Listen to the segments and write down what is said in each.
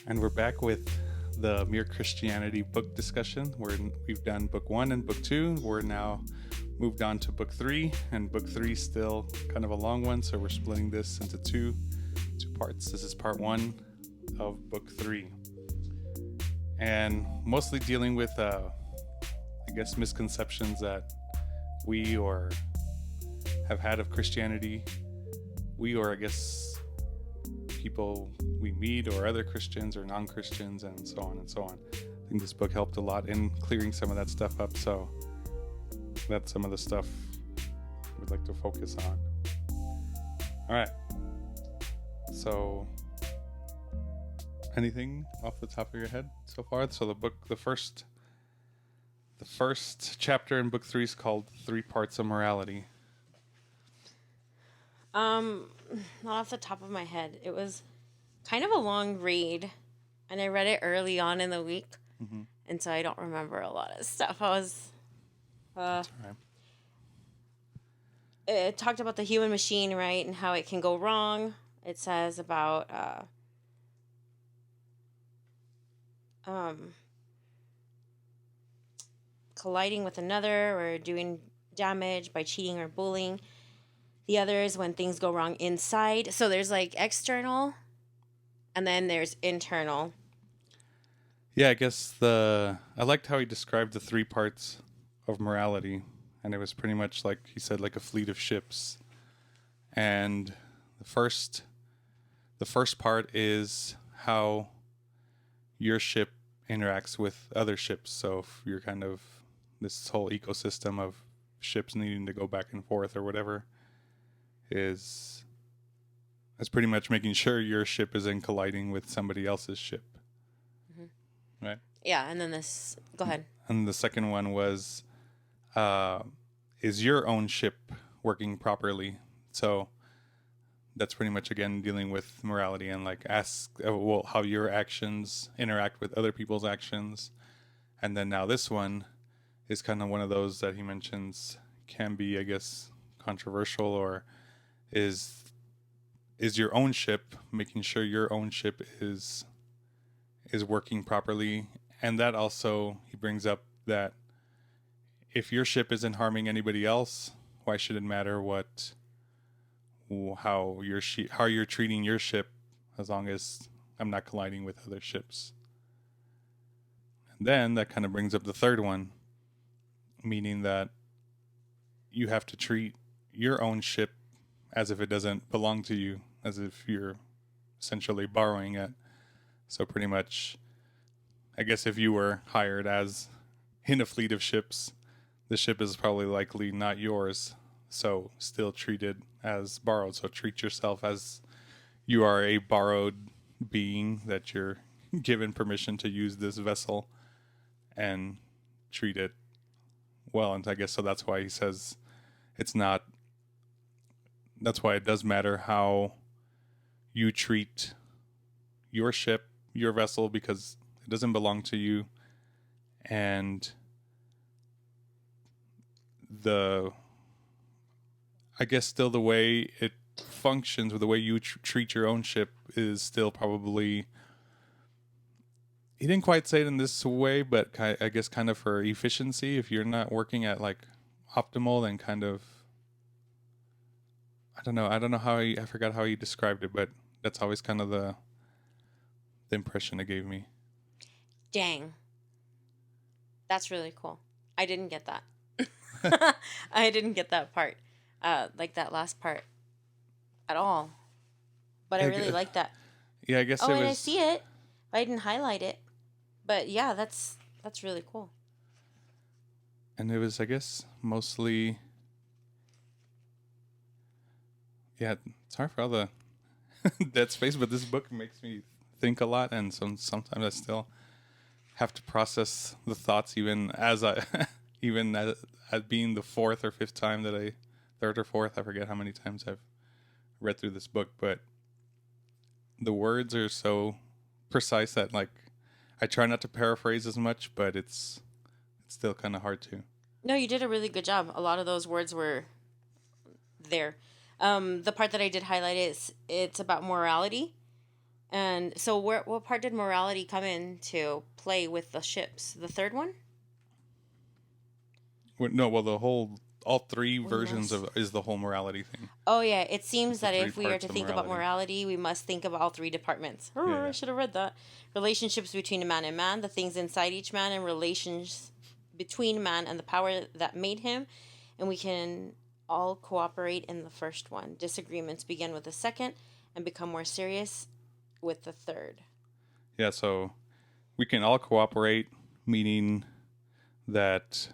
And we're back with the Mere Christianity book discussion. We've done book 1 and book 2. We're now moved on to book 3, and book 3 is still kind of a long one, so we're splitting this into two parts. This is part 1 of book 3, and mostly dealing with, misconceptions that we or have had of Christianity. People we meet, or other Christians or non-Christians, and so on and so on. I think this book helped a lot in clearing some of that stuff up, so that's some of the stuff we'd like to focus on. All right. So, anything off the top of your head so far? So the first chapter in book 3 is called 3 Parts of Morality. Not off the top of my head. It was kind of a long read, and I read it early on in the week, and so I don't remember a lot of stuff. That's all right. It talked about the human machine, right, and how it can go wrong. It says about colliding with another or doing damage by cheating or bullying. The other is when things go wrong inside. So there's like external, and then there's internal. Yeah, I guess I liked how he described the 3 parts of morality, and it was pretty much like he said, like a fleet of ships. And the first part is how your ship interacts with other ships. So if you're kind of this whole ecosystem of ships needing to go back and forth or whatever, is pretty much making sure your ship isn't colliding with somebody else's ship. Right? Yeah, and then go ahead. And the second one was, is your own ship working properly? So that's pretty much, again, dealing with morality and like how your actions interact with other people's actions. And then now this one is kind of one of those that he mentions can be, I guess, controversial, or is your own ship, making sure your own ship is working properly. And that also, he brings up that if your ship isn't harming anybody else, why should it matter how you're treating your ship, as long as I'm not colliding with other ships? And then that kind of brings up the third one, meaning that you have to treat your own ship as if it doesn't belong to you, as if you're essentially borrowing it. So pretty much, I guess if you were hired as in a fleet of ships, the ship is probably likely not yours, so still treated as borrowed. So treat yourself as you are a borrowed being, that you're given permission to use this vessel, and treat it well. And I guess so that's why he says that's why it does matter how you treat your ship, your vessel, because it doesn't belong to you. And I guess still the way it functions, or the way you treat your own ship, is still probably, he didn't quite say it in this way, but I guess kind of for efficiency. If you're not working at like optimal, then kind of, I don't know how I forgot how he described it, but that's always kind of the impression it gave me. Dang. That's really cool. I didn't get that. I didn't get that part. Like that last part at all. But I really like that. Yeah, I guess and I see it. I didn't highlight it. But yeah, that's really cool. And it was, I guess, mostly, yeah, it's hard for all the dead space, but this book makes me think a lot, and sometimes I still have to process the thoughts, even as being the 4th or 5th time that third or 4th, I forget how many times I've read through this book, but the words are so precise that, like, I try not to paraphrase as much, but it's still kind of hard to. No, you did a really good job. A lot of those words were there. The part that I did highlight is it's about morality. And so, what part did morality come into play with the ships? The third one? No, well, all three We versions must. of is the whole morality thing. Oh, yeah. It seems It's the that three if we are parts to of think about morality. morality, we must think of all three departments. Yeah, I yeah. should have read that. Relationships between a man and man, the things inside each man, and relations between man and the power that made him. And we can all cooperate in the first one. Disagreements begin with the second and become more serious with the third. Yeah, so we can all cooperate, meaning that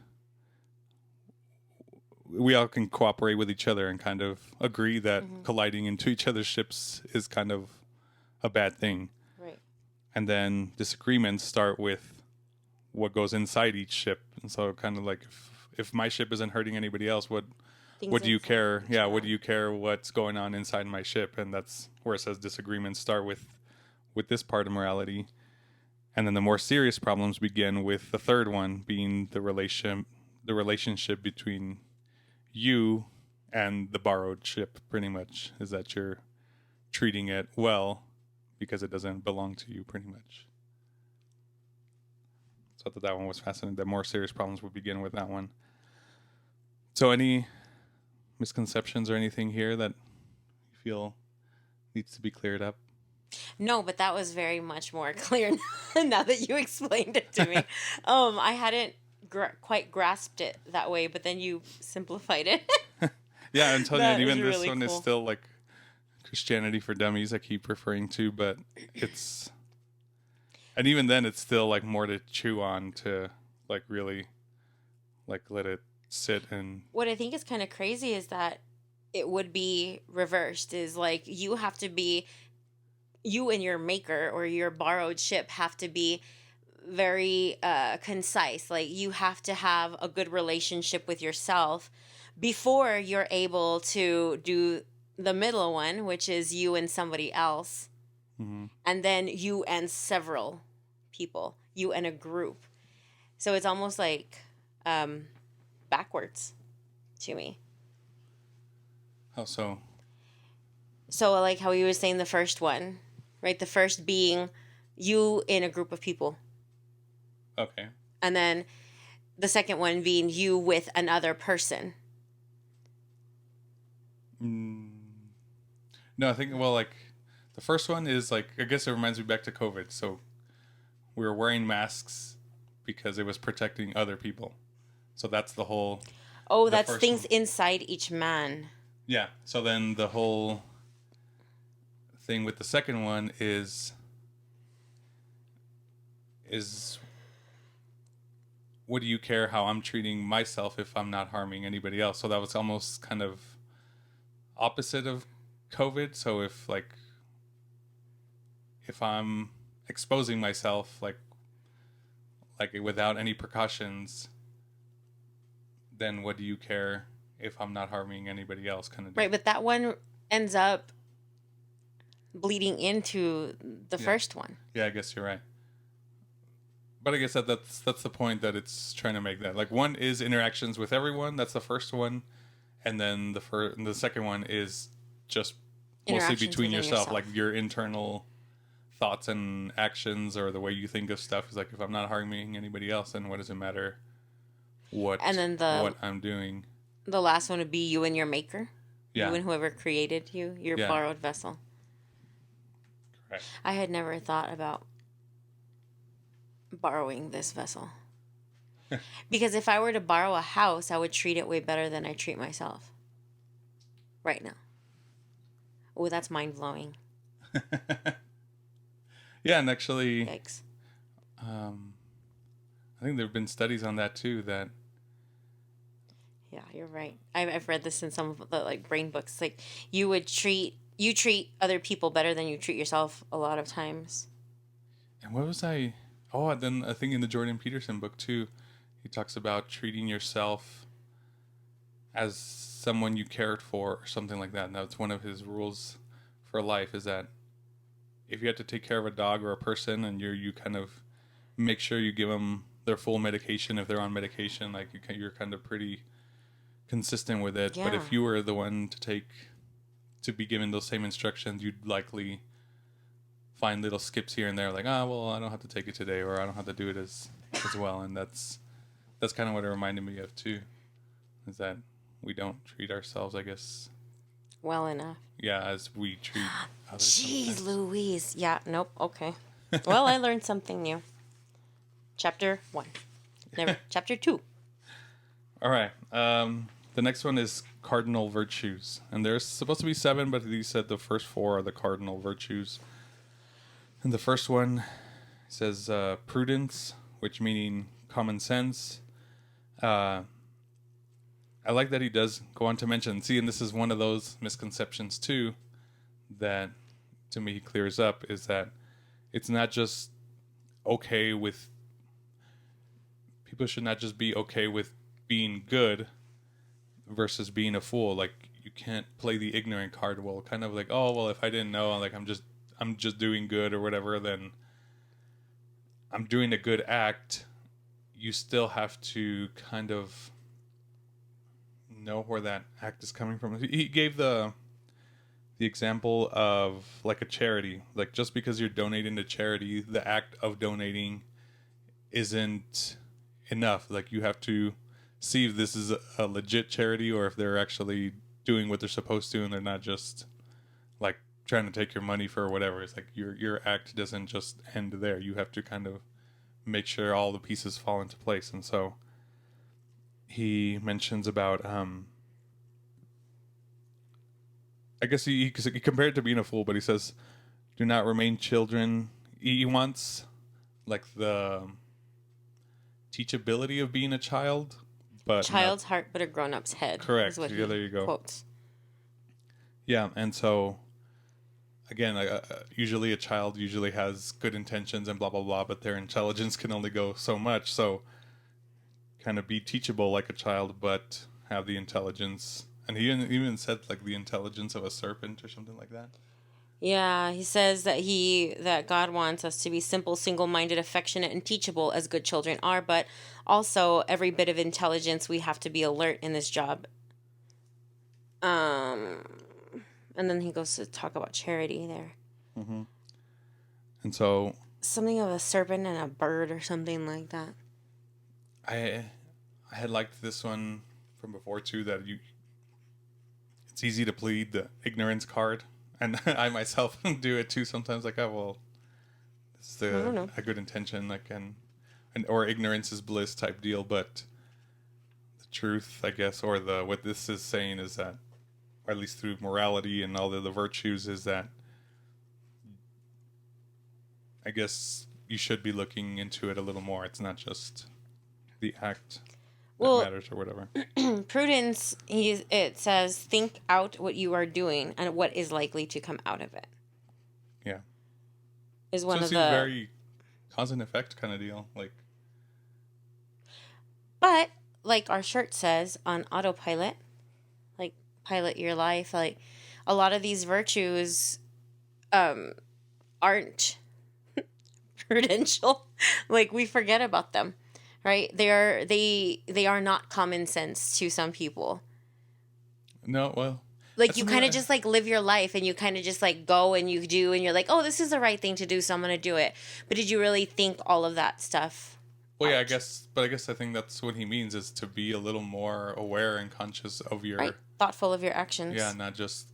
we all can cooperate with each other and kind of agree that Mm-hmm. colliding into each other's ships is kind of a bad thing. Right. And then disagreements start with what goes inside each ship. And so kind of like if my ship isn't hurting anybody else, what Things do you inside care? each Yeah, man. what do you care what's going on inside my ship? And that's where it says disagreements start with this part of morality. And then the more serious problems begin with the third one being the relationship between you and the borrowed ship, pretty much, is that you're treating it well because it doesn't belong to you, pretty much. So I thought that one was fascinating. The more serious problems would begin with that one. So any misconceptions or anything here that you feel needs to be cleared up? No, but that was very much more clear now that you explained it to me. I hadn't quite grasped it that way, but then you simplified it. Yeah, I'm telling you, That and is even this really one is cool. still like Christianity for Dummies I keep referring to, but it's, and even then it's still like more to chew on to like really like let it sit. And What I think is kind of crazy is that it would be reversed. Is like you and your maker or your borrowed ship have to be very concise. Like you have to have a good relationship with yourself before you're able to do the middle one, which is you and somebody else, mhm. and then you and several people, you and a group. So it's almost like backwards to me. How so? So like how you were saying the first one, right? The first being you in a group of people, Okay. and then the second one being you with another person. Mm. No, I think, well, like the first one is like, I guess it reminds me back to COVID. So we were wearing masks because it was protecting other people. So that's the whole, Oh, the that's first things one. inside each man. Yeah. So then the whole thing with the second one is what do you care how I'm treating myself if I'm not harming anybody else? So that was almost kind of opposite of COVID. So if I'm exposing myself like without any precautions, then what do you care if I'm not harming anybody else, kind of deal. Right, but that one ends up bleeding into the Yeah. first one. Yeah, I guess you're right. But I guess that's the point that it's trying to make, that like one is interactions with everyone, that's the first one, and then the second one is just mostly Interactions between within yourself, yourself. like your internal thoughts and actions or the way you think of stuff is like, if I'm not harming anybody else, then what does it matter And then what I'm doing? the last one would be you and your maker. Yeah. You and whoever created you, your Yeah. borrowed vessel. Correct. I had never thought about borrowing this vessel. Because if I were to borrow a house, I would treat it way better than I treat myself right now. Oh, that's mind blowing. Yeah, and actually, Yikes. I think there have been studies on that too. That Yeah, you're right. I've read this in some of the like brain books. Like you treat other people better than you treat yourself a lot of times. and what was I? Oh, and then I think in the Jordan Peterson book too, he talks about treating yourself as someone you cared for or something like that. And that's one of his rules for life, is that if you have to take care of a dog or a person, and you kind of make sure you give them their full medication if they're on medication, like you're kind of pretty consistent with it. But Yeah. if you were the one to be given those same instructions, you'd likely find little skips here and there, like, oh, well, I don't have to take it today, or I don't have to do it as well. And that's kind of what it reminded me of too, is that we don't treat ourselves, I guess, well enough. yeah, as we treat others. Jeez sometimes. Louise. Yeah, nope, okay. Well, I learned something new. Chapter 1. Never. Chapter 2. All right. The next one is Cardinal Virtues. And there's supposed to be 7, but he said the first 4 are the Cardinal Virtues. And the first one says Prudence, which meaning common sense. I like that he does go on to mention, see, and this is one of those misconceptions too, that to me he clears up, is that it's not just okay with, people should not just be okay with being good versus being a fool. Like, you can't play the ignorant card. Well, kind of like, oh, well, if I didn't know, like, I'm just doing good or whatever, then I'm doing a good act. You still have to kind of know where that act is coming from. He gave the example of like a charity. Like, just because you're donating to charity, the act of donating isn't enough. Like, you have to see if this is a legit charity, or if they're actually doing what they're supposed to, and they're not just like trying to take your money for whatever. It's like your act doesn't just end there. You have to kind of make sure all the pieces fall into place. And so he mentions about I guess he compared it to being a fool, but he says, do not remain children. He wants like the teachability of being a child, but Child's heart, but a grown-up's head. Correct. Is what Yeah, there you go. Quotes. Yeah, and so again, usually a child usually has good intentions and blah blah blah, but their intelligence can only go so much. So kind of be teachable like a child, but have the intelligence. And he even said like the intelligence of a serpent or something like that. Yeah, he says that God wants us to be simple, single-minded, affectionate, and teachable as good children are, but also every bit of intelligence, we have to be alert in this job. And then he goes to talk about charity there. Mm-hmm. And so something of a serpent and a bird or something like that. I had liked this one from before too, that it's easy to plead the ignorance card. And I myself do it too sometimes. Like, oh, well, this is a good intention, like, and or ignorance is bliss type deal. But the truth, I guess, or what this is saying is that, or at least through morality and all of the virtues, is that I guess you should be looking into it a little more. It's not just the act that matters or whatever. Prudence, it says, think out what you are doing and what is likely to come out of it. Yeah. Is one so it of seems the very cause and effect kind of deal. Like, but like our shirt says, on autopilot, like pilot your life, like a lot of these virtues aren't prudential. Like, we forget about them. Right? They are not common sense to some people. No, well, like, you kind of just like live your life, and you kind of just like go and you do, and you're like, oh, this is the right thing to do, so I'm going to do it. But did you really think all of that stuff? Well, yeah, I guess I think that's what he means, is to be a little more aware and conscious of your... Right. Thoughtful of your actions. Yeah, not just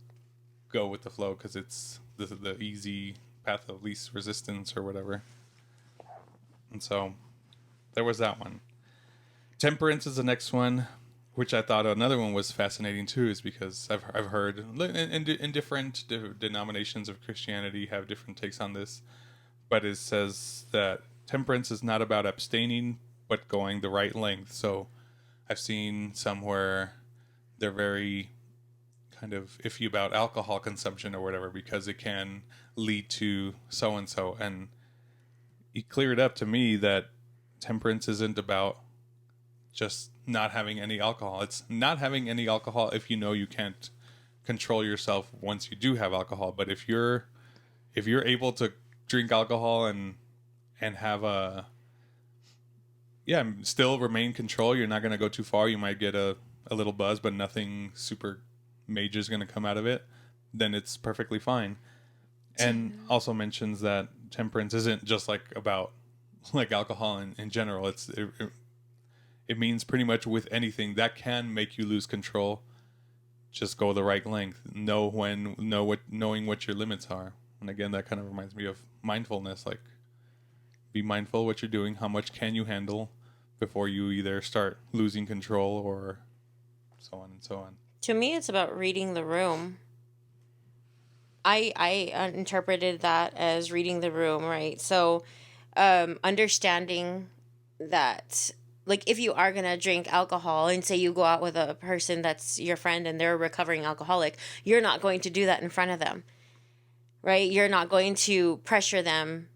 go with the flow because it's the easy path of least resistance or whatever. And so there was that one. Temperance is the next one, which I thought another one was fascinating too, is because I've heard in different denominations of Christianity have different takes on this, but it says that temperance is not about abstaining, but going the right length. So I've seen some where they're very kind of iffy about alcohol consumption or whatever because it can lead to so-and-so. And he cleared up to me that temperance isn't about just not having any alcohol. It's not having any alcohol if you know you can't control yourself once you do have alcohol. But if you're able to drink alcohol and have still remain control, you're not going to go too far. You might get a little buzz, but nothing super major is going to come out of it. Then it's perfectly fine. And also mentions that temperance isn't just like about like alcohol in general. It means pretty much with anything that can make you lose control. Just go the right length. Knowing what your limits are. And again, that kind of reminds me of mindfulness. Like, be mindful what you're doing. How much can you handle before you either start losing control or so on and so on. To me, it's about reading the room. I interpreted that as reading the room, right? So, understanding that, like, if you are gonna drink alcohol and say you go out with a person that's your friend and they're a recovering alcoholic, you're not going to do that in front of them, right? You're not going to pressure them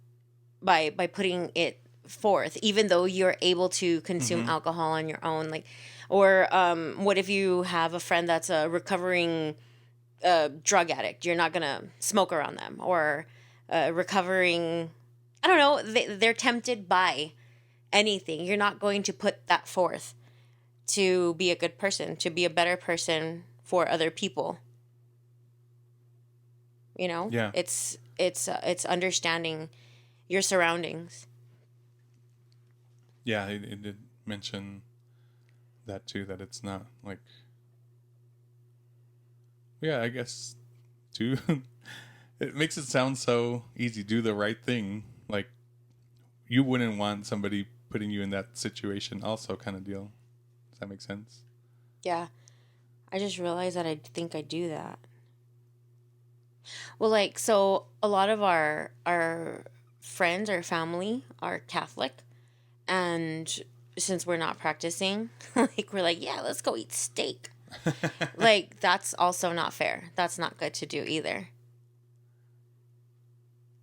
by putting it forth, even though you're able to consume alcohol on your own. Like, or what if you have a friend that's a recovering drug addict? You're not gonna smoke around them, or recovering. I don't know. They're tempted by anything. You're not going to put that forth to be a good person, to be a better person for other people. You know, Yeah. It's understanding your surroundings. Yeah, it did mention that too, that it's not like, yeah, I guess too. It makes it sound so easy. Do the right thing. Like, you wouldn't want somebody putting you in that situation also, kind of deal. Does that make sense? Yeah. I just realized that I think I do that. Well, like, so a lot of our friends or family are Catholic, and since we're not practicing, like, we're like, yeah, let's go eat steak. Like, that's also not fair. That's not good to do either.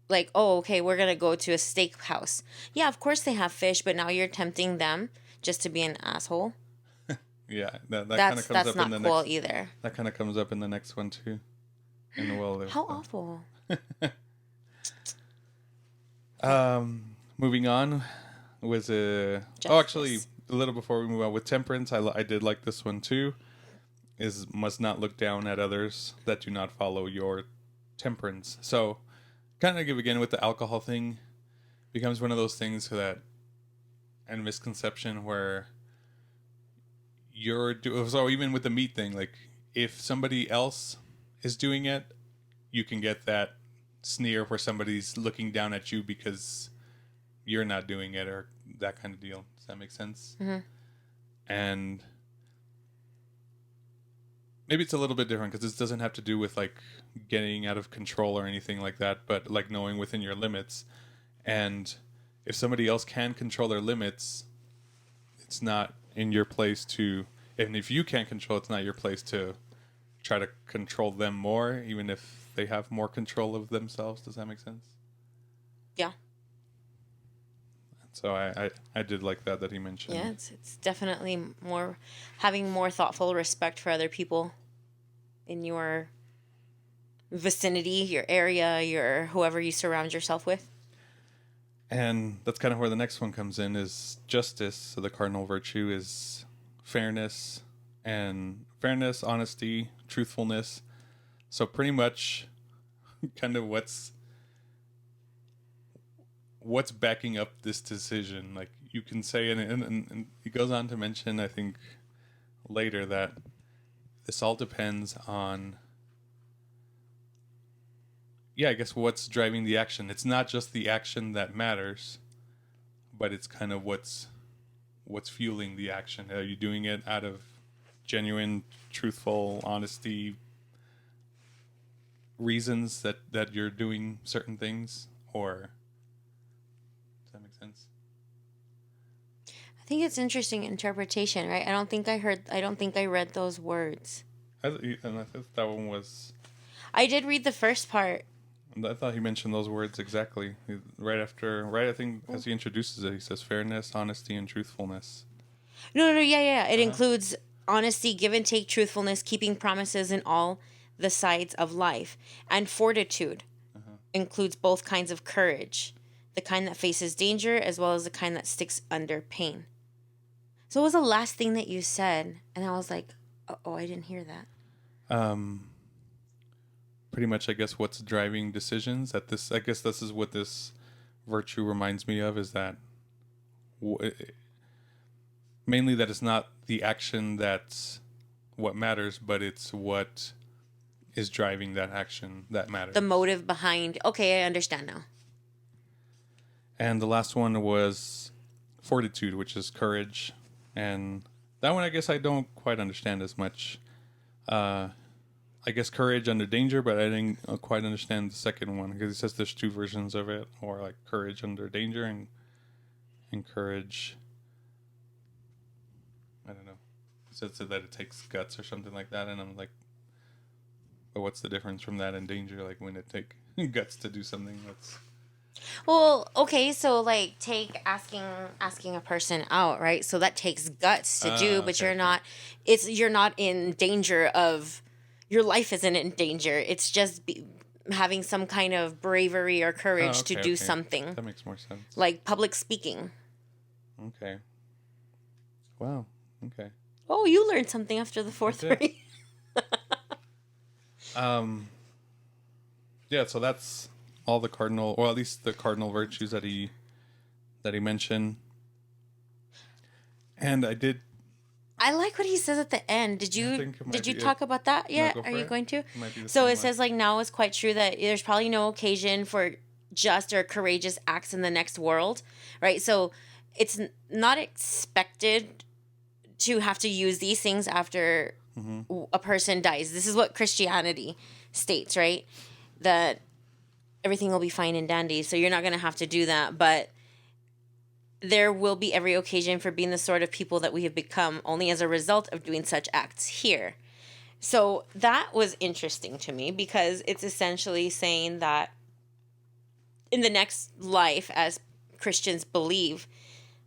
Like, oh, okay, we're gonna go to a steak house. Yeah, of course they have fish, but now you're tempting them just to be an asshole. Yeah, that kind of comes That's up not in the cool next. either. That kind of comes up in the next one too. In the world. How awful. Moving on was actually a little before we move on with temperance, I did like this one too. Is must not look down at others that do not follow your temperance. So, kind of give again with the alcohol thing, becomes one of those things that, and misconception where so even with the meat thing, like, if somebody else is doing it, you can get that sneer where somebody's looking down at you because you're not doing it, or that kind of deal. Does that make sense? Mm-hmm. And maybe it's a little bit different because this doesn't have to do with like getting out of control or anything like that, but like knowing within your limits. And if somebody else can control their limits, it's not in your place to, and if you can't control, it's not your place to try to control them more, even if they have more control of themselves. Does that make sense? Yeah. So I did like that he mentioned. Yeah, it's definitely more having more thoughtful respect for other people in your vicinity, your area, your whoever you surround yourself with. And that's kind of where the next one comes in, is justice. So the cardinal virtue is fairness, honesty, truthfulness. So pretty much kind of what's backing up this decision. Like, you can say, and he goes on to mention, I think later, that this all depends on, I guess, what's driving the action. It's not just the action that matters, but it's kind of what's fueling the action. Are you doing it out of genuine, truthful, honesty reasons that you're doing certain things, or does that make sense? I think it's interesting interpretation, right? I don't think I read those words. And I thought that one was. I did read the first part. I thought he mentioned those words exactly right after. I think as he introduces it, he says fairness, honesty, and truthfulness. No, yeah. It includes honesty, give and take, truthfulness, keeping promises in all the sides of life, and fortitude. Includes both kinds of courage, the kind that faces danger as well as the kind that sticks under pain. So what was the last thing that you said? And I was like, oh, I didn't hear that. pretty much, I guess, what's driving decisions. I guess this is what this virtue reminds me of, is that mainly that it's not the action that's what matters, but it's what is driving that action that matters. The motive behind. Okay, I understand now. And the last one was fortitude, which is courage. And that one, I guess I don't quite understand as much. I guess courage under danger, but I didn't quite understand the second one, because it says there's two versions of it, or like courage under danger and courage. I don't know. It says that it takes guts or something like that, and I'm like, but what's the difference from that and danger? Like, when it take guts to do something that's... Well, okay, so like take asking a person out, right? So that takes guts to do, but you're not in danger of, your life isn't in danger. It's just having some kind of bravery or courage to do something. That makes more sense. Like public speaking. Okay. Wow. Okay. Oh, you learned something after the fourth read. Yeah, so that's all the cardinal, or at least the cardinal virtues that he mentioned. And I like what he says at the end. Did you talk about that yet? Are you going to? So it says, like, now it's quite true that there's probably no occasion for just or courageous acts in the next world, right? So it's not expected to have to use these things after a person dies. This is what Christianity states, right? That everything will be fine and dandy. So you're not going to have to do that, but there will be every occasion for being the sort of people that we have become only as a result of doing such acts here. So that was interesting to me, because it's essentially saying that in the next life, as Christians believe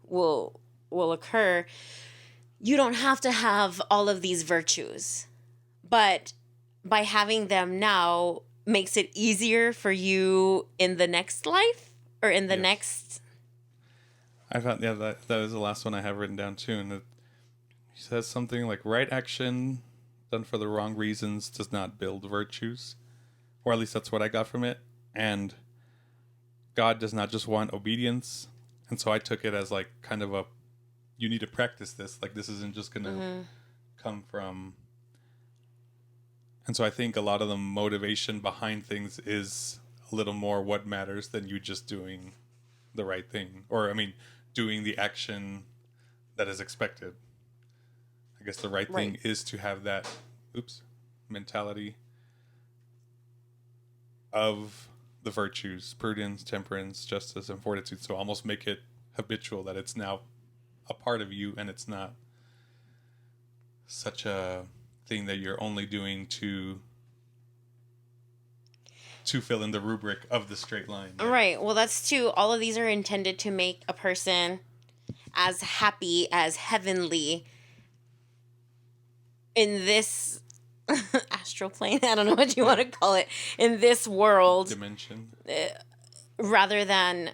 will occur, you don't have to have all of these virtues, but by having them now makes it easier for you in the next life, or in the next... I found, that is the last one I have written down too, and it says something like, right action done for the wrong reasons does not build virtues, or at least that's what I got from it. And God does not just want obedience, and so I took it as like kind of a, you need to practice this, like this isn't just gonna come from. And so I think a lot of the motivation behind things is a little more what matters than you just doing the right thing, or doing the action that is expected. I guess the right thing is to have that mentality of the virtues: prudence, temperance, justice, and fortitude. So almost make it habitual, that it's now a part of you, and it's not such a thing that you're only doing to fill in the rubric of the straight line. Right. Well, that's too. All of these are intended to make a person as happy, as heavenly in this astral plane. I don't know what you want to call it, in this world dimension, rather than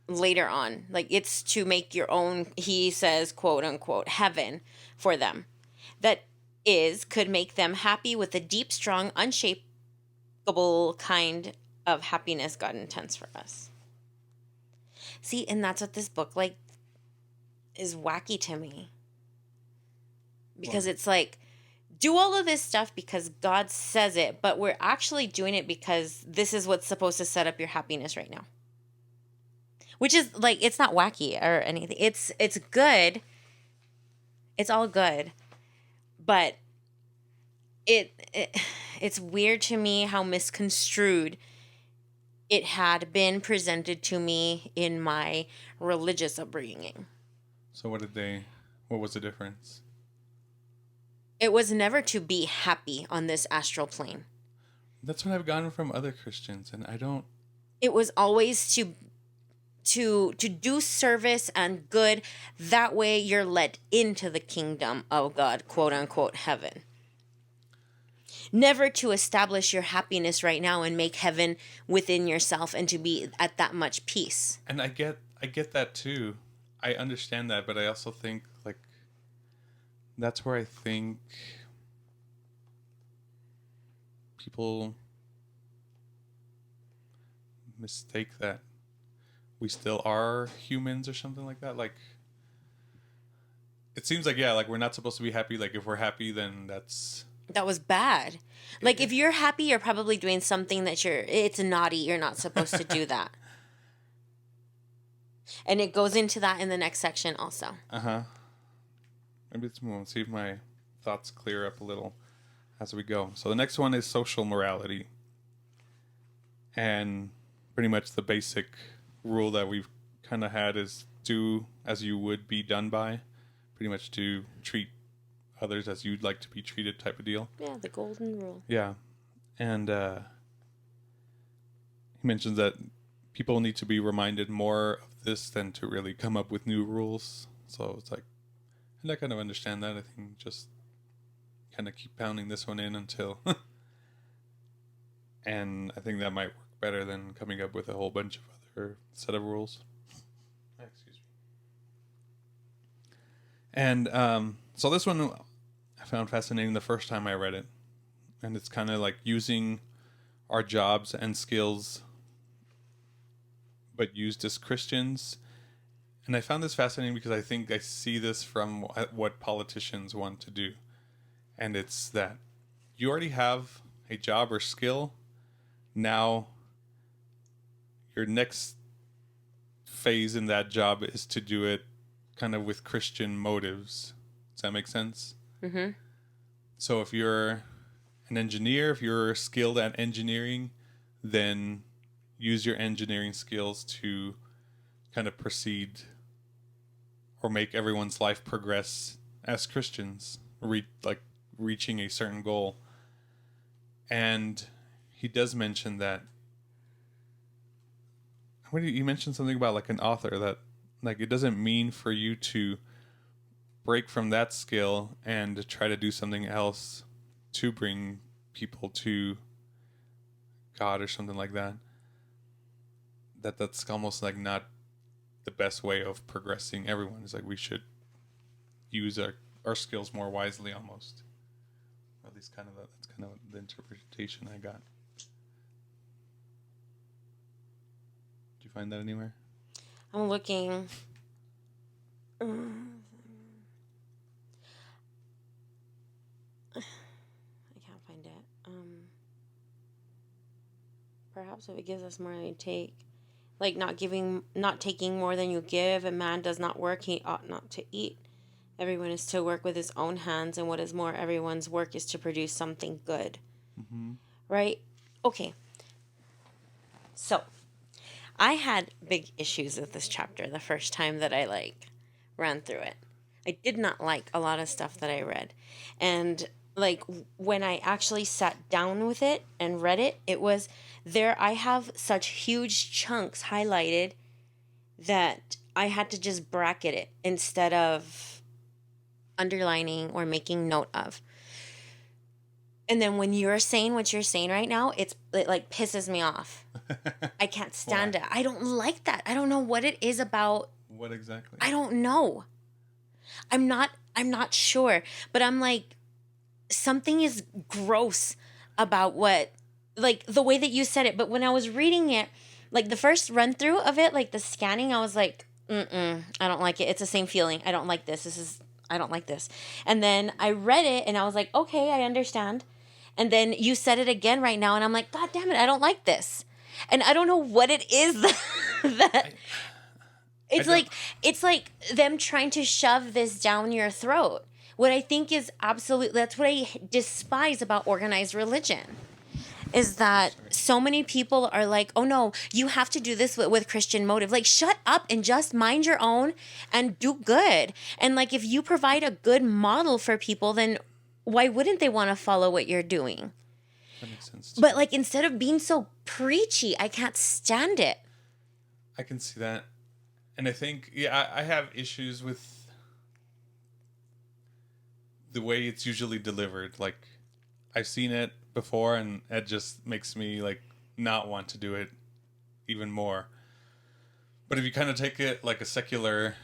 later on. Like, it's to make your own, he says, quote unquote, heaven for them. That could make them happy with the deep, strong, unshakable kind of happiness God intends for us. See, and that's what this book, like, is wacky to me. Because it's like, do all of this stuff because God says it, but we're actually doing it because this is what's supposed to set up your happiness right now. Which is, like, it's not wacky or anything. It's good. It's all good. But it's weird to me how misconstrued it had been presented to me in my religious upbringing. So what was the difference? It was never to be happy on this astral plane. That's what I've gotten from other Christians, and I don't... It was always to do service and good. That way you're let into the kingdom of God, quote unquote, heaven. Never to establish your happiness right now and make heaven within yourself and to be at that much peace. And I get that too. I understand that, but I also think, like, that's where I think people mistake that we still are humans or something like that. Like, it seems like, yeah, like we're not supposed to be happy. Like, if we're happy, then that was bad. Like, if you're happy, you're probably doing something that it's naughty. You're not supposed to do that. And it goes into that in the next section also. Maybe let's move on, see if my thoughts clear up a little as we go. So the next one is social morality. And pretty much the basic rule that we've kind of had is do as you would be done by. Pretty much to treat others as you'd like to be treated type of deal. Yeah, the golden rule. Yeah. And he mentions that people need to be reminded more of this than to really come up with new rules. So it's like, and I kind of understand that. I think just kind of keep pounding this one in until... And I think that might work better than coming up with a whole bunch of other set of rules. Excuse me. And so this one I found fascinating the first time I read it. And it's kind of like using our jobs and skills, but used as Christians. And I found this fascinating because I think I see this from what politicians want to do. And it's that you already have a job or skill. Now, your next phase in that job is to do it kind of with Christian motives. Does that make sense? Mm-hmm. So if you're an engineer, if you're skilled at engineering, then use your engineering skills to kind of proceed or make everyone's life progress as Christians, reaching a certain goal. And he does mention that. You mentioned something about like an author that like it doesn't mean for you to break from that skill and try to do something else to bring people to God or something like that. That's almost like not the best way of progressing everyone. It's like we should use our skills more wisely almost. At least that's kind of the interpretation I got. Did you find that anywhere? I'm looking. I can't find it. Perhaps if it gives us more than we take, like not taking more than you give. A man does not work; he ought not to eat. Everyone is to work with his own hands, and what is more, everyone's work is to produce something good. Mm-hmm. Right? Okay. So, I had big issues with this chapter the first time that I ran through it. I did not like a lot of stuff that I read. And when I actually sat down with it and read it, it was there. I have such huge chunks highlighted that I had to just bracket it instead of underlining or making note of. And then when you're saying what you're saying right now, it pisses me off. I can't stand it. I don't like that. I don't know what it is about. What exactly? I don't know. I'm not sure, but I'm like, something is gross about the way that you said it. But when I was reading it, the first run through of it, the scanning, I was like, I don't like it. It's the same feeling. I don't like this. I don't like this. And then I read it and I was like, okay, I understand. And then you said it again right now and I'm like, God damn it, I don't like this. And I don't know what it is it's like them trying to shove this down your throat. What I think is that's what I despise about organized religion. Is that so many people are like, oh no, you have to do this with Christian motive. Shut up and just mind your own and do good. And if you provide a good model for people, then why wouldn't they want to follow what you're doing? That makes sense. But instead of being so preachy, I can't stand it. I can see that. And I think, I have issues with the way it's usually delivered. I've seen it before and it just makes me not want to do it even more. But if you kind of take it like a secular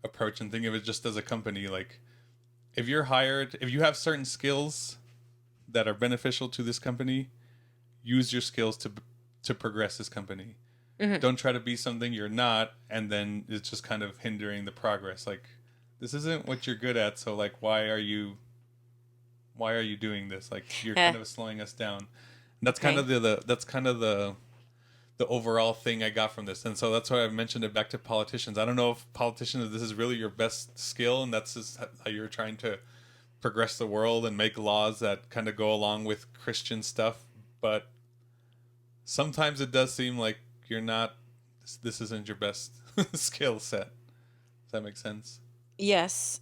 approach and think of it just as a company, if you're hired, if you have certain skills that are beneficial to this company, use your skills to progress this company. Mm-hmm. Don't try to be something you're not, and then it's just kind of hindering the progress. Like, this isn't what you're good at, so like, why are you doing this? Like, you're kind of slowing us down. And that's kind of the overall thing I got from this. And so that's why I mentioned it back to politicians. I don't know if politicians, this is really your best skill, and that's just how you're trying to progress the world and make laws that kind of go along with Christian stuff. But sometimes it does seem like you're not, this isn't your best skill set. Does that make sense? Yes.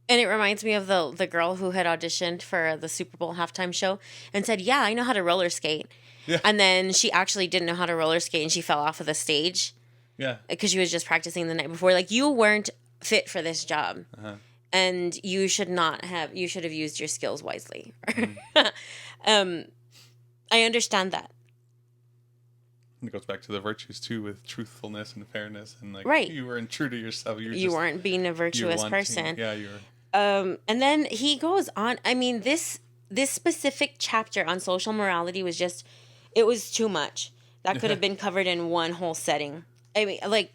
And it reminds me of the girl who had auditioned for the Super Bowl halftime show and said, "Yeah, I know how to roller skate." Yeah. And then she actually didn't know how to roller skate and she fell off of the stage Yeah. because she was just practicing the night before. Like, you weren't fit for this job. Uh-huh. And you should have used your skills wisely. Mm-hmm. I understand that. It goes back to the virtues too, with truthfulness and fairness, and like, Right. you weren't true to yourself. You weren't being a virtuous person. Yeah, you were. And then he goes on. I mean, this specific chapter on social morality was just, it was too much. That could have been covered in one whole setting. I mean, like,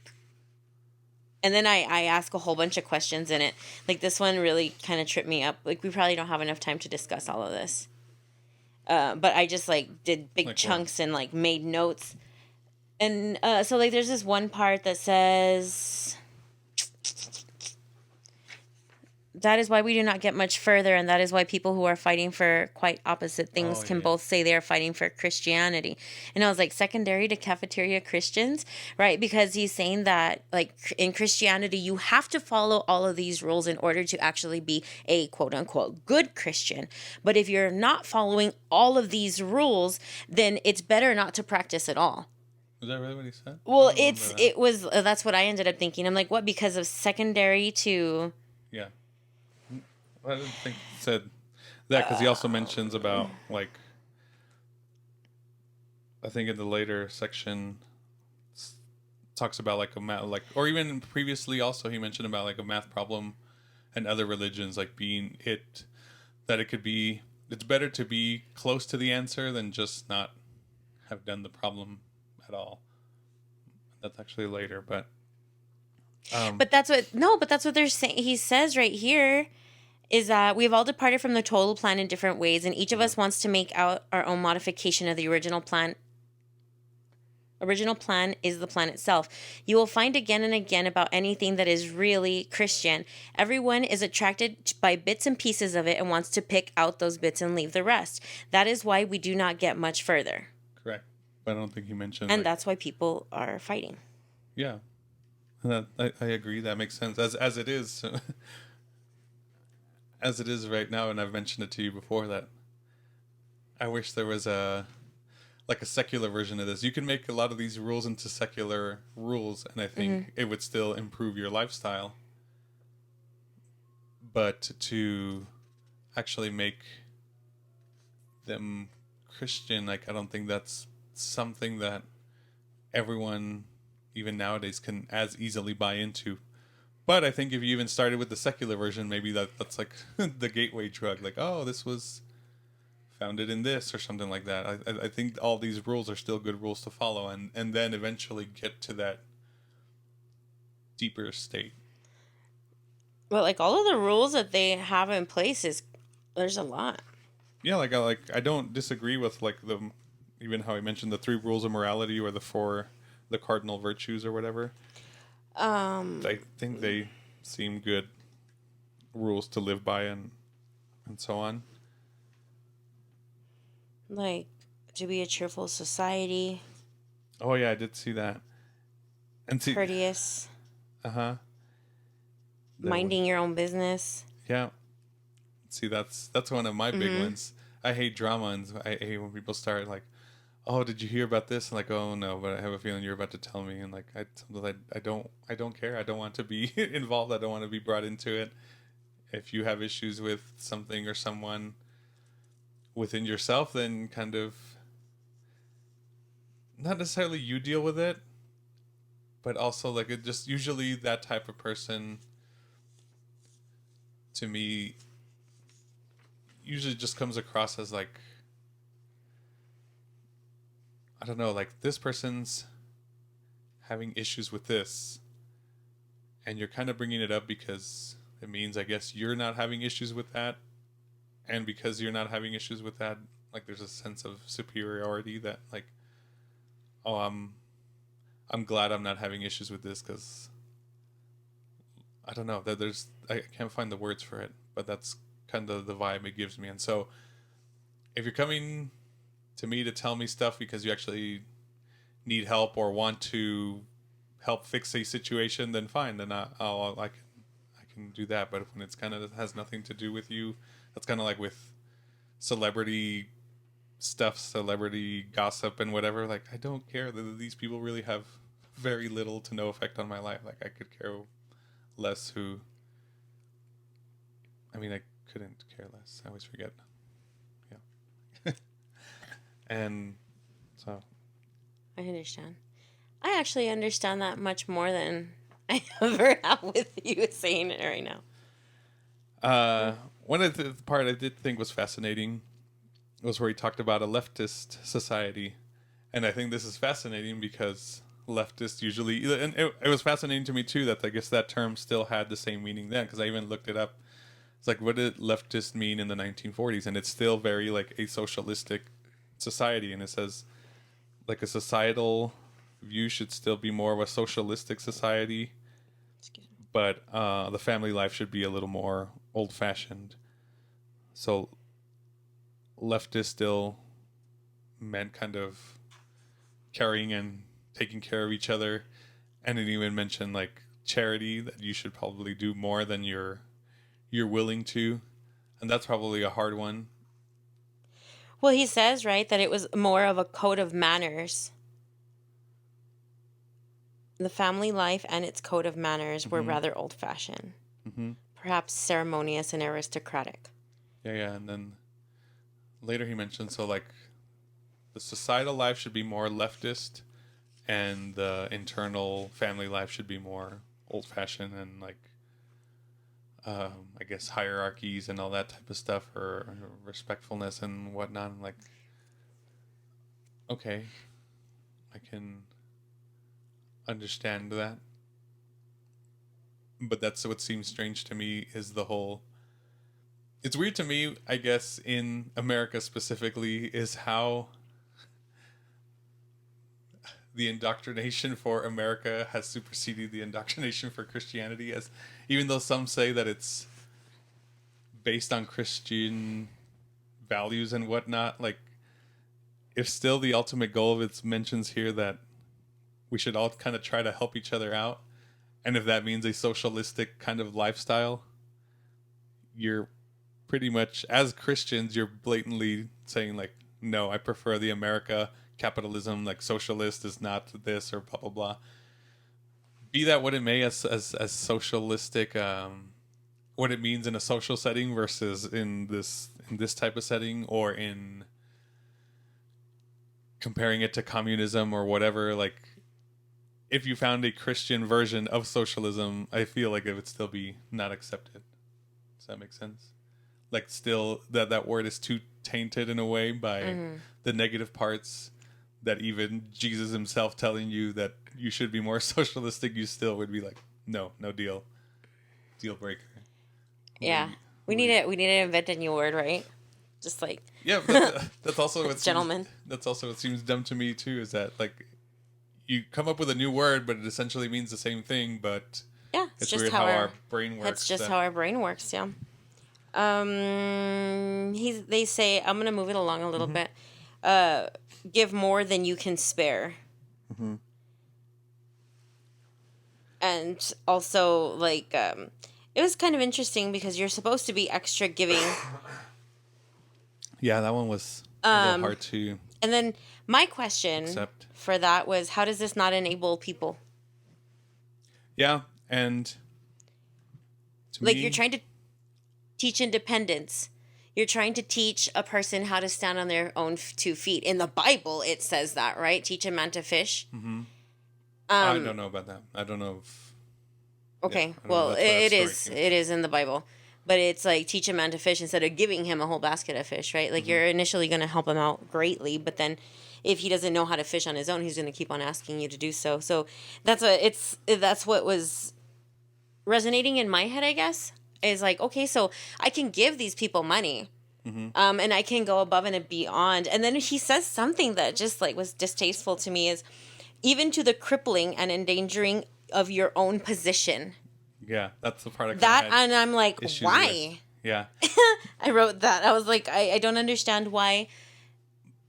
and then I ask a whole bunch of questions in it. Like, this one really kind of tripped me up. Like, we probably don't have enough time to discuss all of this. But I just, like, did big chunks and, like, made notes. And so, like, there's this one part that says, "That is why we do not get much further, and that is why people who are fighting for quite opposite things can both say they are fighting for Christianity." And I was like, secondary to cafeteria Christians, right? Because he's saying that, like, in Christianity, you have to follow all of these rules in order to actually be a quote-unquote good Christian. But if you're not following all of these rules, then it's better not to practice at all. Was that really what he said? Well, it was, that's what I ended up thinking. I'm like, what? Because of secondary to... Yeah. I didn't think he said that, because he also mentions about, like, I think in the later section talks about like a math, like, or even previously also he mentioned about like a math problem and other religions like being that it could be, it's better to be close to the answer than just not have done the problem at all. That's actually later, but that's what they're saying. He says right here is that we've all departed from the total plan in different ways, and each of us wants to make out our own modification of the original plan. Original plan is the plan itself. You will find again and again about anything that is really Christian. Everyone is attracted by bits and pieces of it and wants to pick out those bits and leave the rest. That is why we do not get much further. Correct. But I don't think he mentioned. And that's why people are fighting. Yeah. I agree. That makes sense. As it is. As it is right now, and I've mentioned it to you before, that I wish there was a secular version of this. You can make a lot of these rules into secular rules, and I think it would still improve your lifestyle. But to actually make them Christian, like, I don't think that's something that everyone, even nowadays, can as easily buy into. But I think if you even started with the secular version, maybe that's like the gateway drug. Like, oh, this was founded in this or something like that. I think all these rules are still good rules to follow, and then eventually get to that deeper state. But like all of the rules that they have in place there's a lot. Yeah, I don't disagree with like even how I mentioned the 3 rules of morality or the Cardinal Virtues or whatever. I think they seem good rules to live by and so on. Like, to be a cheerful society. Oh yeah, I did see that. And courteous. Uh-huh. Minding your own business. Yeah. See, that's one of my big ones. I hate drama, and I hate when people start like, "Oh, did you hear about this?" And like, "Oh no, but I have a feeling you're about to tell me." And like, I don't care. I don't want to be involved. I don't want to be brought into it. If you have issues with something or someone within yourself, then kind of not necessarily you deal with it, but also like it just usually that type of person to me usually just comes across as like, I don't know, like this person's having issues with this, and you're kind of bringing it up because it means, I guess, you're not having issues with that, and because you're not having issues with that, like there's a sense of superiority that like, oh, I'm glad I'm not having issues with this because I don't know that I can't find the words for it, but that's kind of the vibe it gives me. And so if you're coming to me to tell me stuff because you actually need help or want to help fix a situation, then fine, then I can do that. But when it's kind of has nothing to do with you, that's kind of like with celebrity stuff, celebrity gossip and whatever. Like, I don't care that these people really have very little to no effect on my life. Like, I could care less who. I mean, I couldn't care less. I always forget. Yeah. And so. I understand. I actually understand that much more than I ever have with you saying it right now. One of the part I did think was fascinating was where he talked about a leftist society. And I think this is fascinating because leftists usually, and it was fascinating to me too that I guess that term still had the same meaning then, because I even looked it up. It's like, what did leftist mean in the 1940s? And it's still very like a socialistic society. And it says like a societal view should still be more of a socialistic society, but the family life should be a little more old-fashioned. So leftist still meant kind of caring and taking care of each other, and it even mentioned like charity, that you should probably do more than you're willing to, and that's probably a hard one. Well, he says, right, that it was more of a code of manners. The family life and its code of manners were rather old-fashioned, perhaps ceremonious and aristocratic. Yeah, and then later he mentioned, so like the societal life should be more leftist, and the internal family life should be more old-fashioned and like I guess hierarchies and all that type of stuff, or respectfulness and whatnot. I'm like, okay, I can understand that, but that's what seems strange to me is the whole. It's weird to me, I guess, in America specifically, is how the indoctrination for America has superseded the indoctrination for Christianity, as even though some say that it's based on Christian values and whatnot, like if still the ultimate goal of it mentions here that we should all kind of try to help each other out, and if that means a socialistic kind of lifestyle, you're pretty much, as Christians, you're blatantly saying like, no, I prefer the America capitalism, like socialist is not this, or blah blah blah. Be that what it may, as socialistic, what it means in a social setting versus in this type of setting, or in comparing it to communism or whatever. Like, if you found a Christian version of socialism, I feel like it would still be not accepted. Does that make sense? Like, still that word is too tainted in a way by the negative parts, that even Jesus himself telling you that you should be more socialistic, you still would be like, no deal breaker. Yeah, we need to invent a new word, right? Just like, yeah, that's also what gentlemen. That's also what seems dumb to me too, is that like you come up with a new word, but it essentially means the same thing. But yeah, it's just weird how our brain works. That's just how our brain works. Yeah. They say, I'm gonna move it along a little bit. Give more than you can spare. And also, like, it was kind of interesting because you're supposed to be extra giving. Yeah, that one was a little hard to. And then my question for that was, how does this not enable people? Yeah, and like, you're trying to teach independence. You're trying to teach a person how to stand on their own 2 feet. In the Bible, it says that, right? Teach a man to fish. I don't know about that. I don't know if. Okay, yeah, well, it is in the Bible. but it's like teach a man to fish instead of giving him a whole basket of fish, right? Like you're initially going to help him out greatly, but then if he doesn't know how to fish on his own, he's going to keep on asking you to do so. So that's what was resonating in my head, I guess, is like, okay, so I can give these people money. And I can go above and beyond. And then he says something that just like was distasteful to me is even to the crippling and endangering of your own position. Yeah, that's the part And I'm like, why? With. Yeah. I wrote that. I was like, I don't understand why.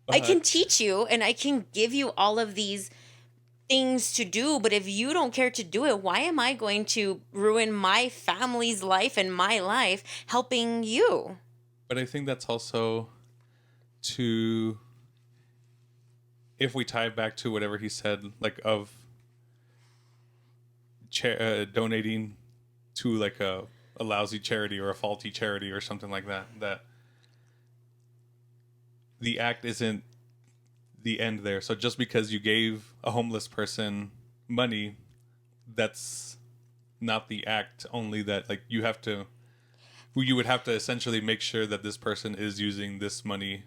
I can teach you and I can give you all of these things to do, but if you don't care to do it, why am I going to ruin my family's life and my life helping you? But I think that's also if we tie it back to whatever he said, like of donating to like a lousy charity or a faulty charity or something like that, that the act isn't the end there. So just because you gave a homeless person money, that's not the act, only that like you would have to essentially make sure that this person is using this money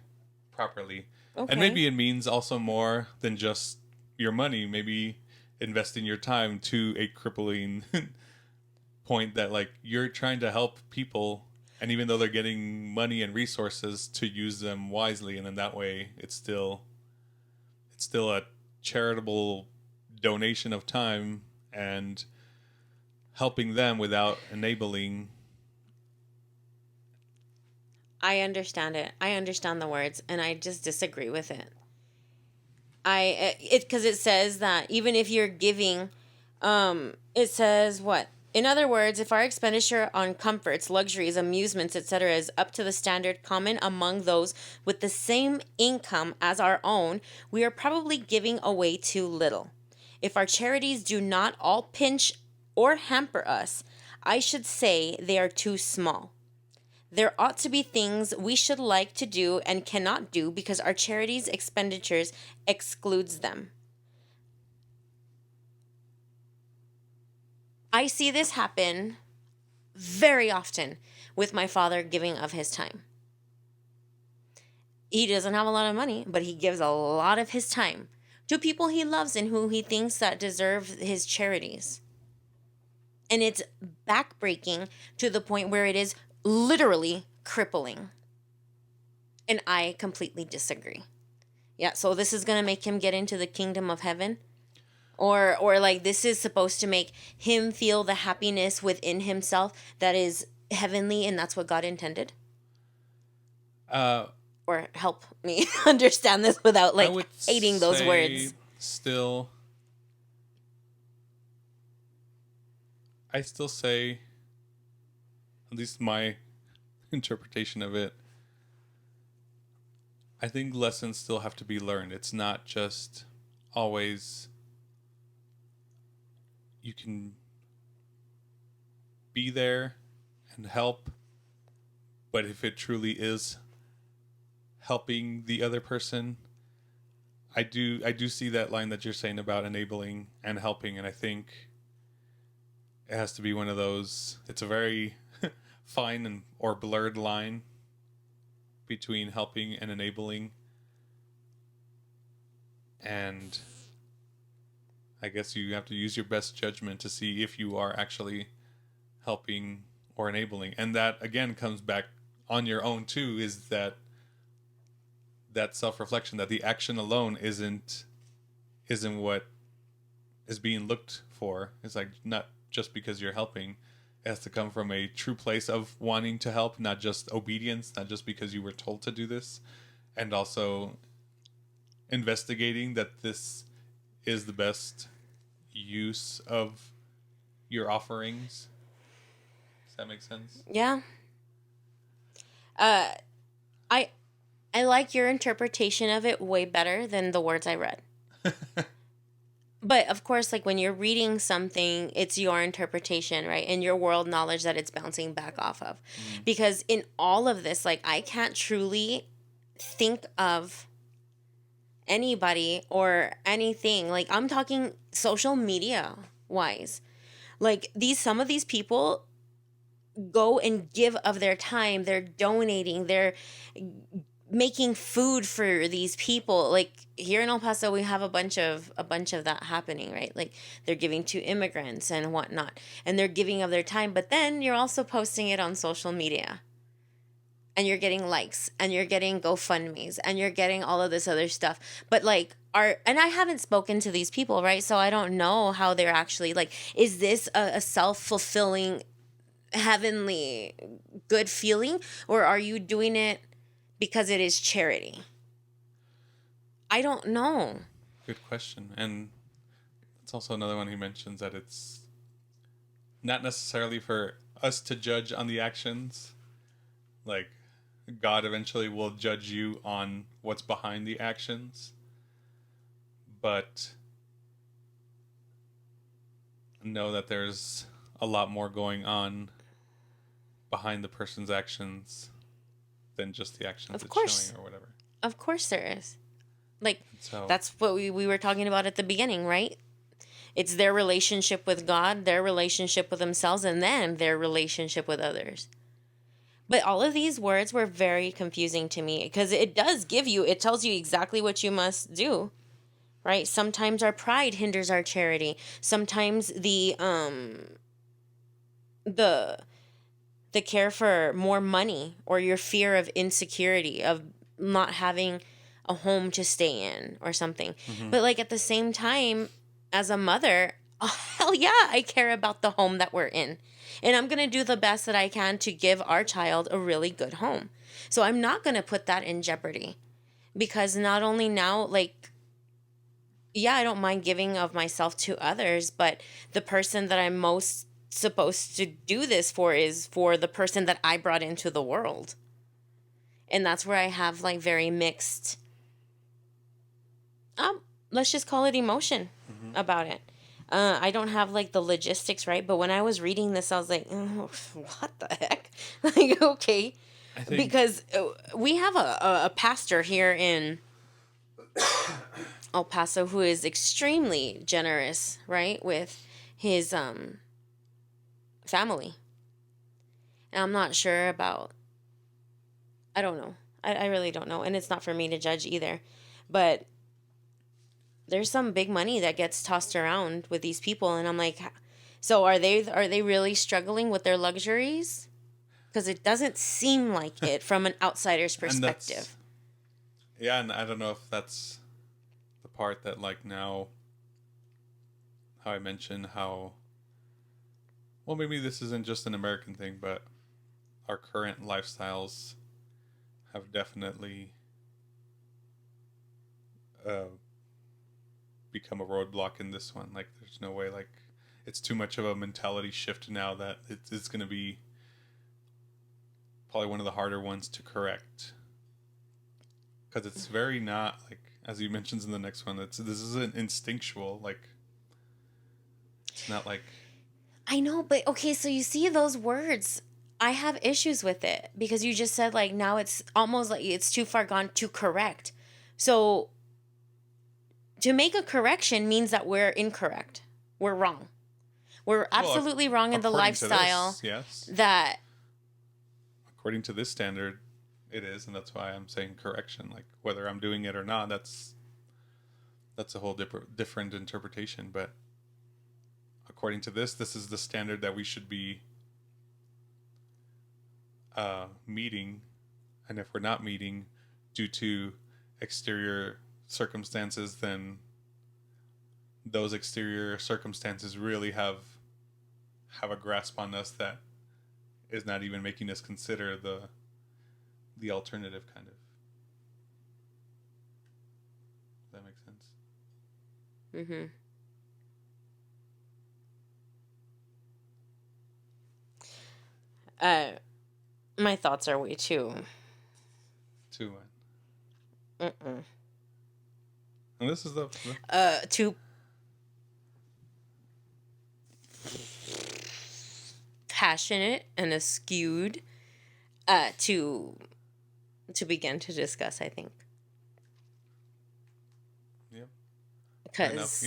properly. Okay. And maybe it means also more than just your money, maybe investing your time to a crippling point that like you're trying to help people, and even though they're getting money and resources, to use them wisely, and in that way it's still a charitable donation of time and helping them without enabling. I understand it. I understand the words, and I just disagree with it. Because it says that even if you're giving, it says what? In other words, if our expenditure on comforts, luxuries, amusements, etc. is up to the standard common among those with the same income as our own, we are probably giving away too little. If our charities do not all pinch or hamper us, I should say they are too small. There ought to be things we should like to do and cannot do because our charities' expenditures excludes them. I see this happen very often with my father giving of his time. He doesn't have a lot of money, but he gives a lot of his time to people he loves and who he thinks that deserve his charities. And it's backbreaking to the point where it is literally crippling. And I completely disagree. Yeah, so this is going to make him get into the kingdom of heaven? Or like this is supposed to make him feel the happiness within himself that is heavenly, and that's what God intended? Or help me understand this without like hating those words. Still, I still say, at least my interpretation of it, I think lessons still have to be learned. It's not just always you can be there and help, but if it truly is helping the other person, I do see that line that you're saying about enabling and helping, and I think it has to be one of those. It's a very fine or blurred line between helping and enabling, and I guess you have to use your best judgment to see if you are actually helping or enabling, and that again comes back on your own too. Is that self-reflection, that the action alone isn't what is being looked for. It's like not just because you're helping. It has to come from a true place of wanting to help, not just obedience, not just because you were told to do this, and also investigating that this is the best use of your offerings. Does that make sense? Yeah. I like your interpretation of it way better than the words I read. But of course, like when you're reading something, it's your interpretation, right? And your world knowledge that it's bouncing back off of. Because in all of this, like I can't truly think of anybody or anything. Like I'm talking social media wise. Like some of these people go and give of their time, they're donating, they're making food for these people. Like here in El Paso, we have a bunch of that happening, right? Like they're giving to immigrants and whatnot, and they're giving of their time. But then you're also posting it on social media, and you're getting likes, and you're getting GoFundMe's, and you're getting all of this other stuff. But like and I haven't spoken to these people, right? So I don't know how they're actually like. Is this a self-fulfilling, heavenly, good feeling, or are you doing it because it is charity? I don't know. Good question. And it's also another one he mentions that it's not necessarily for us to judge on the actions. Like, God eventually will judge you on what's behind the actions. But know that there's a lot more going on behind the person's actions than just the actions Of it's course. showing or whatever. Of course there is. Like, So that's what we were talking about at the beginning, right? It's their relationship with God, their relationship with themselves, and then their relationship with others. But all of these words were very confusing to me because it tells you exactly what you must do, right? Sometimes our pride hinders our charity. Sometimes the care for more money, or your fear of insecurity of not having a home to stay in or something. mm-hmm. But like at the same time, as a mother, oh, hell yeah, I care about the home that we're in. And I'm going to do the best that I can to give our child a really good home. So I'm not going to put that in jeopardy, because not only now, like, yeah, I don't mind giving of myself to others, but the person that I'm most supposed to do this for is for the person that I brought into the world. And that's where I have like very mixed, let's just call it emotion about it. I don't have like the logistics right, but when I was reading this, I was like, oh, what the heck? Like, okay. Because we have a pastor here in El Paso who is extremely generous, right, with his family. And I'm not sure about, I don't know. I really don't know. And it's not for me to judge either. But there's some big money that gets tossed around with these people. And I'm like, so are they really struggling with their luxuries? Because it doesn't seem like it from an outsider's perspective. And I don't know if that's the part that, like, now, how I mentioned how, well, maybe this isn't just an American thing, but our current lifestyles have definitely become a roadblock in this one. Like, there's no way, like, it's too much of a mentality shift now that it's going to be probably one of the harder ones to correct. Because it's very not, like, as he mentions in the next one, this isn't instinctual. Like, it's not like... I know, but okay, so you see those words. I have issues with it because you just said, like, now it's almost like it's too far gone to correct. So to make a correction means that we're incorrect. We're wrong. We're absolutely wrong in the lifestyle that... According to this standard, it is, and that's why I'm saying correction. Like, whether I'm doing it or not, that's a whole different interpretation. But according to this is the standard that we should be meeting. And if we're not meeting due to exterior circumstances, then those exterior circumstances really have a grasp on us that is not even making us consider the alternative, kind of. Does that make sense? My thoughts are way too... Too what? And this is the... too passionate and skewed to begin to discuss, I think. Yep. Because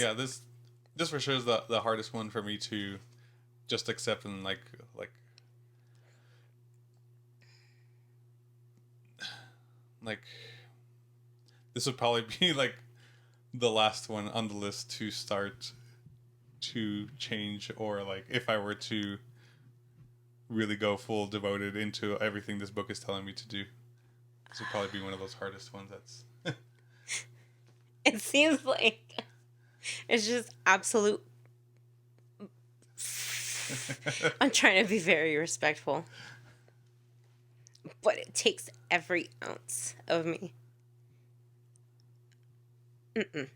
this for sure is the hardest one for me to just accept and like like this would probably be like the last one on the list to start to change, or like if I were to really go full devoted into everything this book is telling me to do, this would probably be one of those hardest ones. That's It seems like it's just absolute. I'm trying to be very respectful, but it takes every ounce of me. Mm-mm.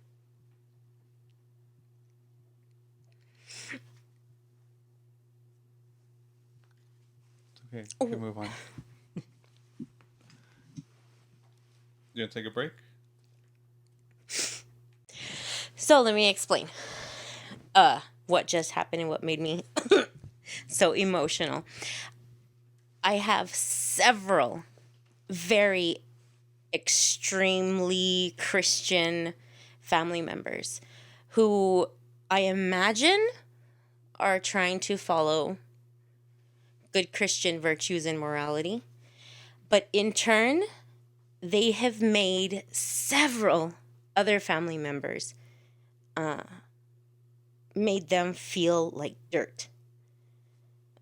okay, we can move on. You gonna take a break? So let me explain what just happened and what made me so emotional. I have several very extremely Christian family members who I imagine are trying to follow good Christian virtues and morality, but in turn, they have made several other family members made them feel like dirt.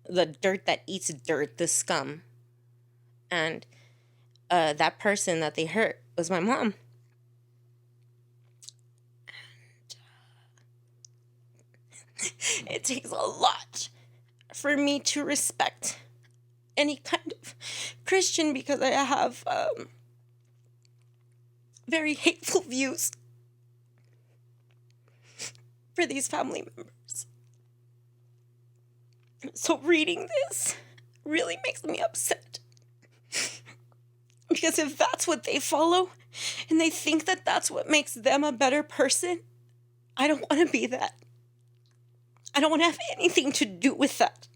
The dirt that eats dirt, the scum. And that person that they hurt was my mom. And it takes a lot for me to respect any kind of Christian because I have very hateful views for these family members. So reading this really makes me upset. Because if that's what they follow, and they think that that's what makes them a better person, I don't want to be that. I don't want to have anything to do with that.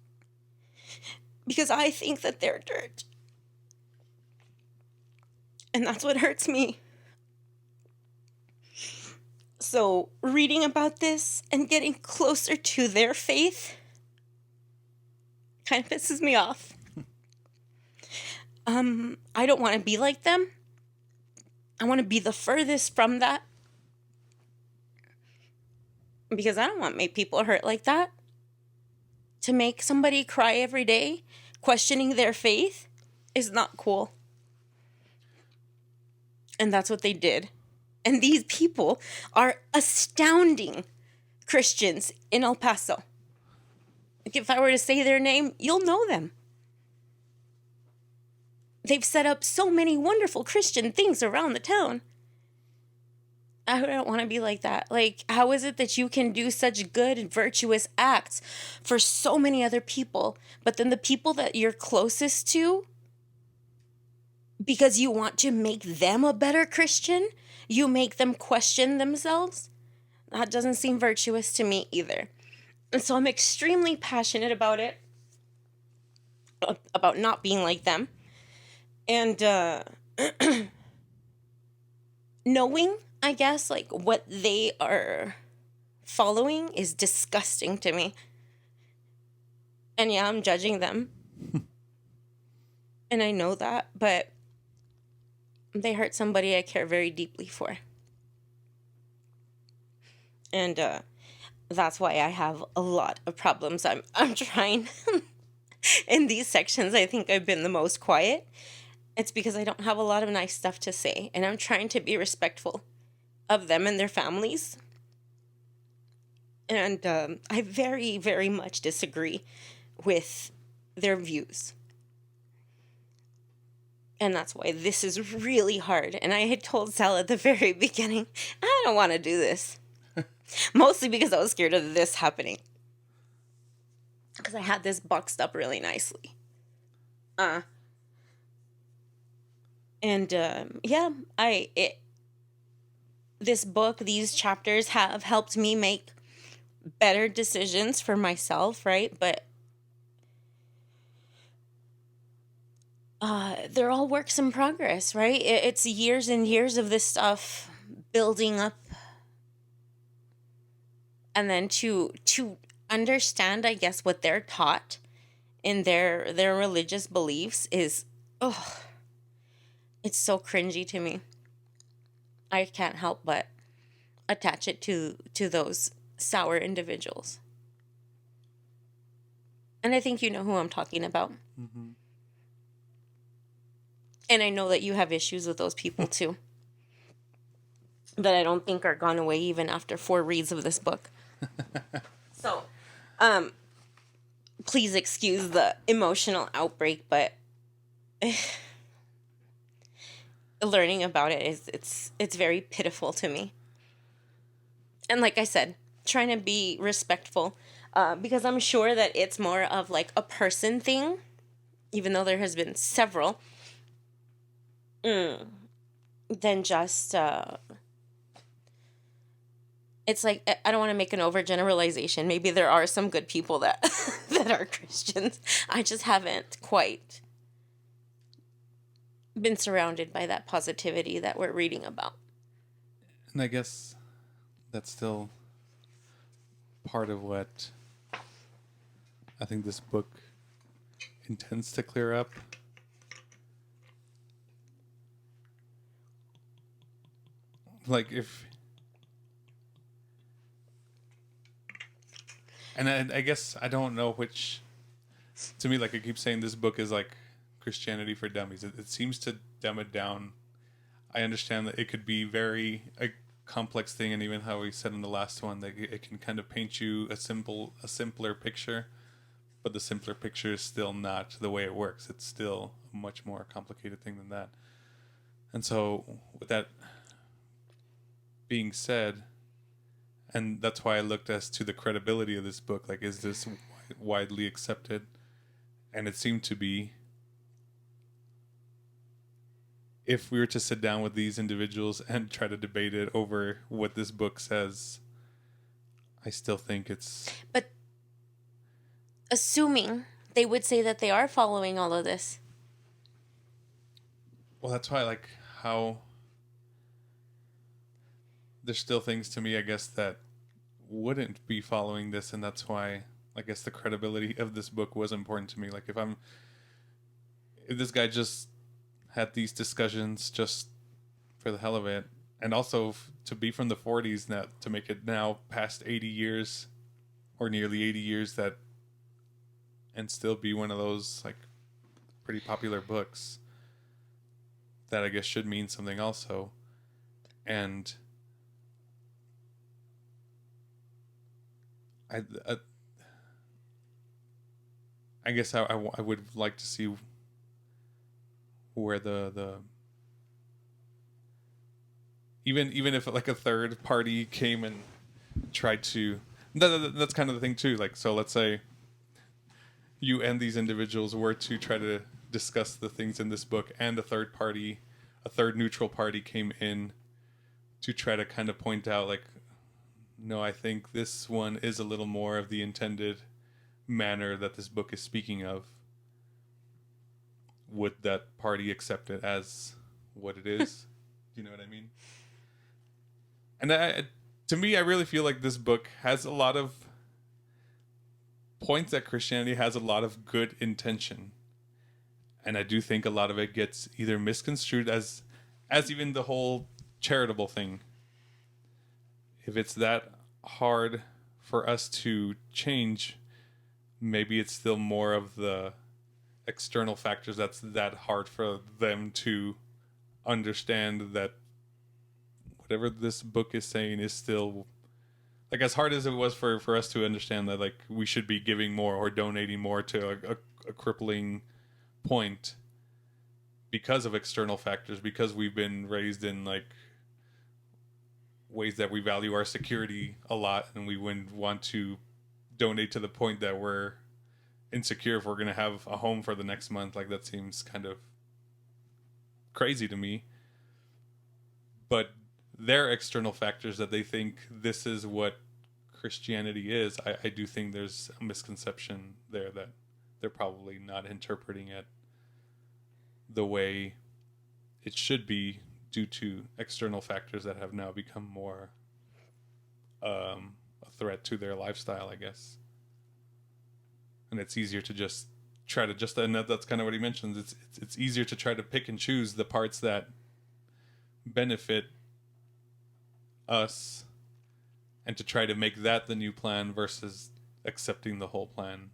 Because I think that they're dirt. And that's what hurts me. So reading about this and getting closer to their faith kind of pisses me off. I don't want to be like them. I want to be the furthest from that. Because I don't want to make people hurt like that. To make somebody cry every day, questioning their faith, is not cool. And that's what they did. And these people are astounding Christians in El Paso. Like if I were to say their name, you'll know them. They've set up so many wonderful Christian things around the town. I don't want to be like that. Like, how is it that you can do such good and virtuous acts for so many other people, but then the people that you're closest to, because you want to make them a better Christian, you make them question themselves? That doesn't seem virtuous to me either. And so I'm extremely passionate about it, about not being like them. And knowing, I guess, like what they are following is disgusting to me. And yeah, I'm judging them. And I know that, but they hurt somebody I care very deeply for. And that's why I have a lot of problems. I'm trying. In these sections, I think I've been the most quiet. It's because I don't have a lot of nice stuff to say. And I'm trying to be respectful of them and their families. And I very, very much disagree with their views. And that's why this is really hard. And I had told Sal at the very beginning, I don't want to do this. Mostly because I was scared of this happening. Because I had this boxed up really nicely. This book, these chapters have helped me make better decisions for myself, right? But they're all works in progress, right? It's years and years of this stuff building up. And then to understand, I guess, what they're taught in their religious beliefs is, It's so cringy to me. I can't help but attach it to those sour individuals. And I think you know who I'm talking about. Mm-hmm. And I know that you have issues with those people too. That I don't think are gone away even after 4 reads of this book. So, please excuse the emotional outbreak, but learning about it is it's very pitiful to me. And like I said, trying to be respectful, because I'm sure that it's more of like a person thing, even though there has been several, than just it's like I don't want to make an overgeneralization. Maybe there are some good people that that are Christians. I just haven't quite been surrounded by that positivity that we're reading about. And I guess that's still part of what I think this book intends to clear up. Like if... And I guess I don't know which... To me, like I keep saying, this book is like Christianity for dummies. It seems to dumb it down. I understand that it could be very a complex thing, and even how we said in the last one, that it can kind of paint you a simpler picture, but the simpler picture is still not the way it works. It's still a much more complicated thing than that. And so, with that being said, and that's why I looked as to the credibility of this book. Like, is this widely accepted? And it seemed to be. If we were to sit down with these individuals and try to debate it over what this book says, I still think it's... But assuming they would say that they are following all of this. Well, that's why, like, how... There's still things to me, I guess, that wouldn't be following this, and that's why, I guess, the credibility of this book was important to me. Like, if this guy just had these discussions just for the hell of it, and also to be from the 40s, now to make it now past 80 years, or nearly 80 years, that, and still be one of those, like, pretty popular books, that I guess should mean something also. And I guess I would like to see where the even if like a third party came and tried to... That's kind of the thing too. Like, so let's say you and these individuals were to try to discuss the things in this book, and a third neutral party came in to try to kind of point out, like, no, I think this one is a little more of the intended manner that this book is speaking of. Would that party accept it as what it is? Do you know what I mean? And to me, I really feel like this book has a lot of points that Christianity has a lot of good intention. And I do think a lot of it gets either misconstrued as even the whole charitable thing. If it's that hard for us to change, maybe it's still more of the external factors that's that hard for them to understand, that whatever this book is saying is still, like, as hard as it was for us to understand that, like, we should be giving more or donating more to a crippling point because of external factors, because we've been raised in, like, ways that we value our security a lot, and we wouldn't want to donate to the point that we're insecure if we're going to have a home for the next month. Like, that seems kind of crazy to me. But their external factors that they think this is what Christianity is, I do think there's a misconception there that they're probably not interpreting it the way it should be, due to external factors that have now become more a threat to their lifestyle, I guess. And it's easier to just try to just, and that's kind of what he mentions. It's easier to try to pick and choose the parts that benefit us, and to try to make that the new plan versus accepting the whole plan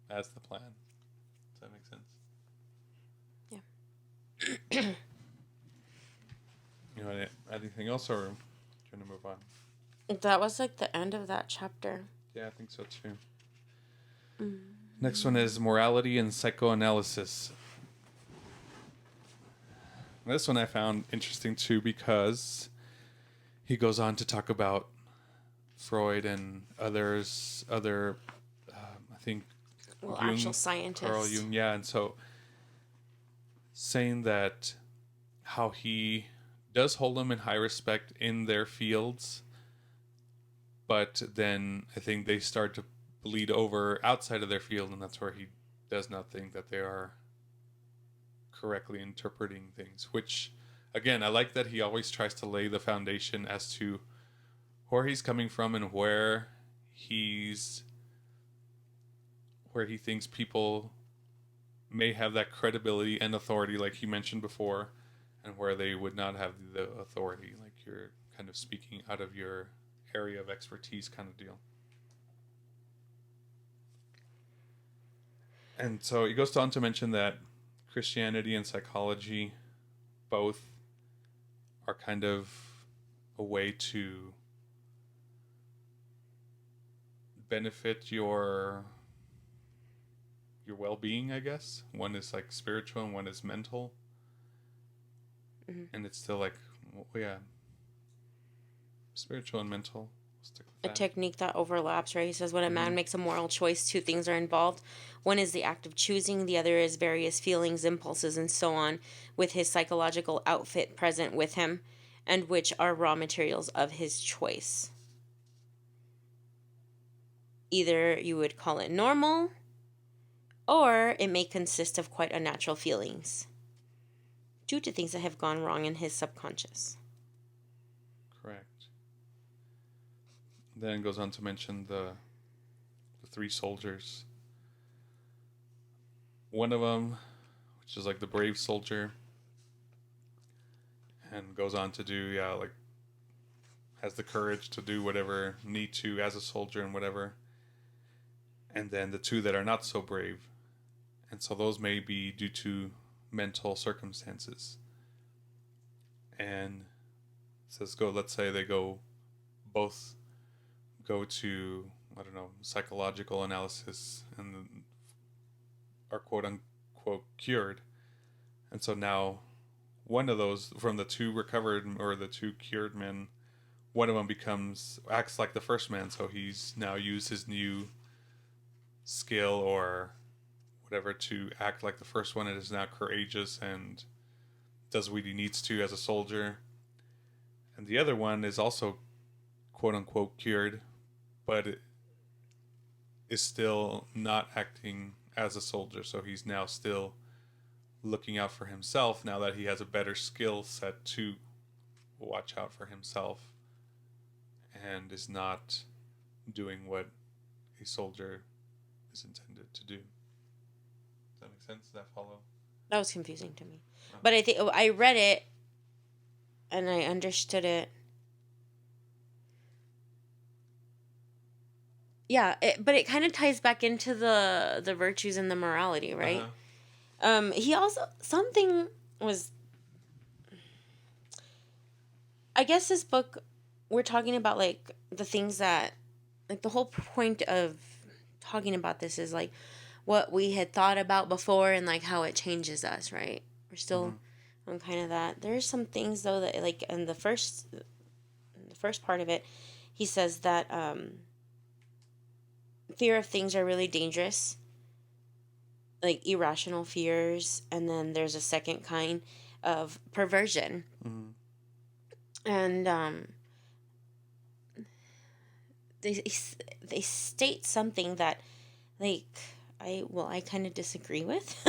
as the plan. Does that make sense? Yeah. You want to add anything else, or do you want to move on? That was like the end of that chapter. Yeah, I think so too. Next one is morality and psychoanalysis. This one I found interesting too, because he goes on to talk about Freud and other, I think, Well, Jung, actual scientists. Carl Jung, yeah, and so saying that how he does hold them in high respect in their fields, but then I think they start to bleed over outside of their field, and that's where he does not think that they are correctly interpreting things. Which, again, I like that he always tries to lay the foundation as to where he's coming from and where he thinks people may have that credibility and authority, like he mentioned before, and where they would not have the authority, like you're kind of speaking out of your area of expertise kind of deal. And so he goes on to mention that Christianity and psychology both are kind of a way to benefit your well-being, I guess. One is like spiritual and one is mental. Mm-hmm. And it's still like, well, yeah, spiritual and mental. Stick with that. A technique that overlaps, right? He says when a man makes a moral choice, two things are involved. One is the act of choosing, the other is various feelings, impulses, and so on, with his psychological outfit present with him, and which are raw materials of his choice. Either you would call it normal, or it may consist of quite unnatural feelings due to things that have gone wrong in his subconscious. Correct. Then it goes on to mention the three soldiers. One of them, which is like the brave soldier, and goes on to do, like, has the courage to do whatever need to as a soldier and whatever. And then the two that are not so brave. And so those may be due to mental circumstances. And it says let's say they both go to, I don't know, psychological analysis and are quote unquote cured. And so now one of those, from the two recovered or the two cured men, one of them acts like the first man. So he's now used his new skill or whatever to act like the first one, and is now courageous and does what he needs to as a soldier. And the other one is also quote unquote cured, but is still not acting as a soldier. So he's now still looking out for himself now that he has a better skill set to watch out for himself, and is not doing what a soldier is intended to do. Does that make sense? Does that follow? That was confusing to me. But I think I read it and I understood it. Yeah, but it kind of ties back into the virtues and the morality, right? He also, something was, I guess this book, we're talking about like the things that, like the whole point of talking about this is like what we had thought about before and like how it changes us, right? We're still on kind of that. There's some things though that like in the first part of it, he says that fear of things are really dangerous, like irrational fears, and then there's a second kind of perversion. And they state something that like I kind of disagree with.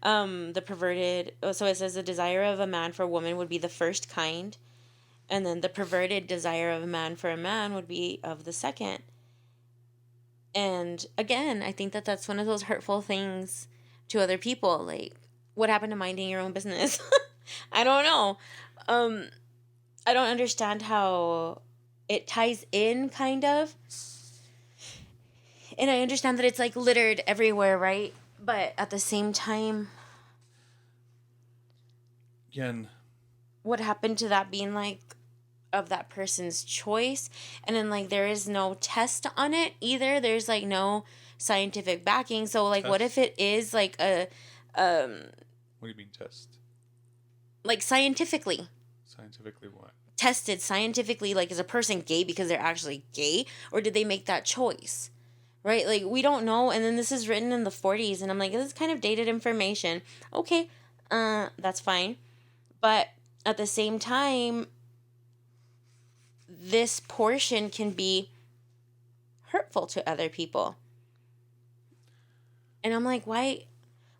The perverted, so it says the desire of a man for a woman would be the first kind, and then the perverted desire of a man for a man would be of the second. And again, I think that that's one of those hurtful things to other people. Like, what happened to minding your own business? I don't know. I don't understand how it ties in, kind of. And I understand that it's like littered everywhere, right? But at the same time, Again, what happened to that being like of that person's choice? And then like there is no test on it either. There's like no scientific backing. So like, what if it is like a what do you mean test? like scientifically Scientifically what? tested scientifically, like, is a person gay because they're actually gay, or did they make that choice? Right? Like, we don't know. And then this is written in the 40s, and I'm like, this is kind of dated information. Okay, that's fine. But at the same time, this portion can be hurtful to other people. And I'm like, why?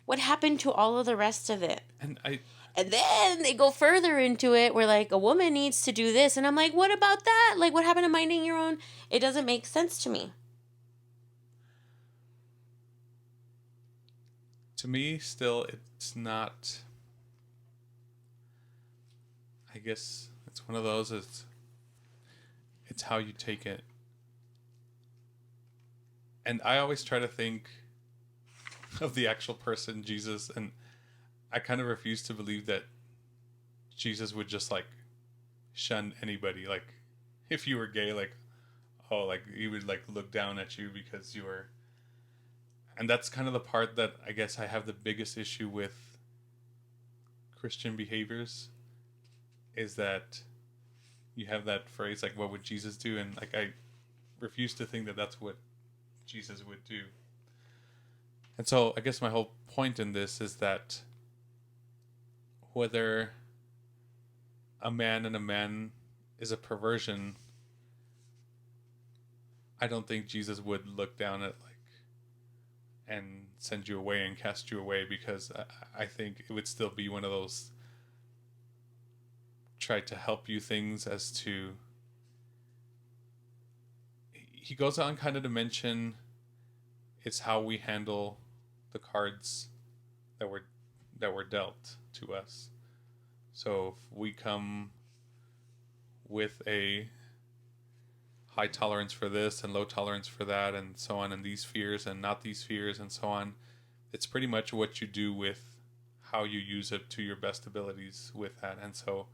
What happened to all of the rest of it? And then they go further into it where, like, a woman needs to do this. And I'm like, what about that? Like, what happened to minding your own? It doesn't make sense to me. To me, still, it's not... I guess it's one of those, it's how you take it. And I always try to think of the actual person, Jesus, and I kind of refuse to believe that Jesus would just, like, shun anybody. Like, if you were gay, like, oh, like, he would, like, look down at you because you were... And that's kind of the part that I guess I have the biggest issue with Christian behaviors, is that you have that phrase, like, what would Jesus do? And, like, I refuse to think that that's what Jesus would do. And so I guess my whole point in this is that whether a man and a man is a perversion, I don't think Jesus would look down at, like, and send you away and cast you away, because I think it would still be one of those try to help you things as to... He goes on kind of to mention it's how we handle the cards that were dealt to us. So if we come with a high tolerance for this and low tolerance for that and so on, and these fears and not these fears and so on, it's pretty much what you do with how you use it to your best abilities with that. And so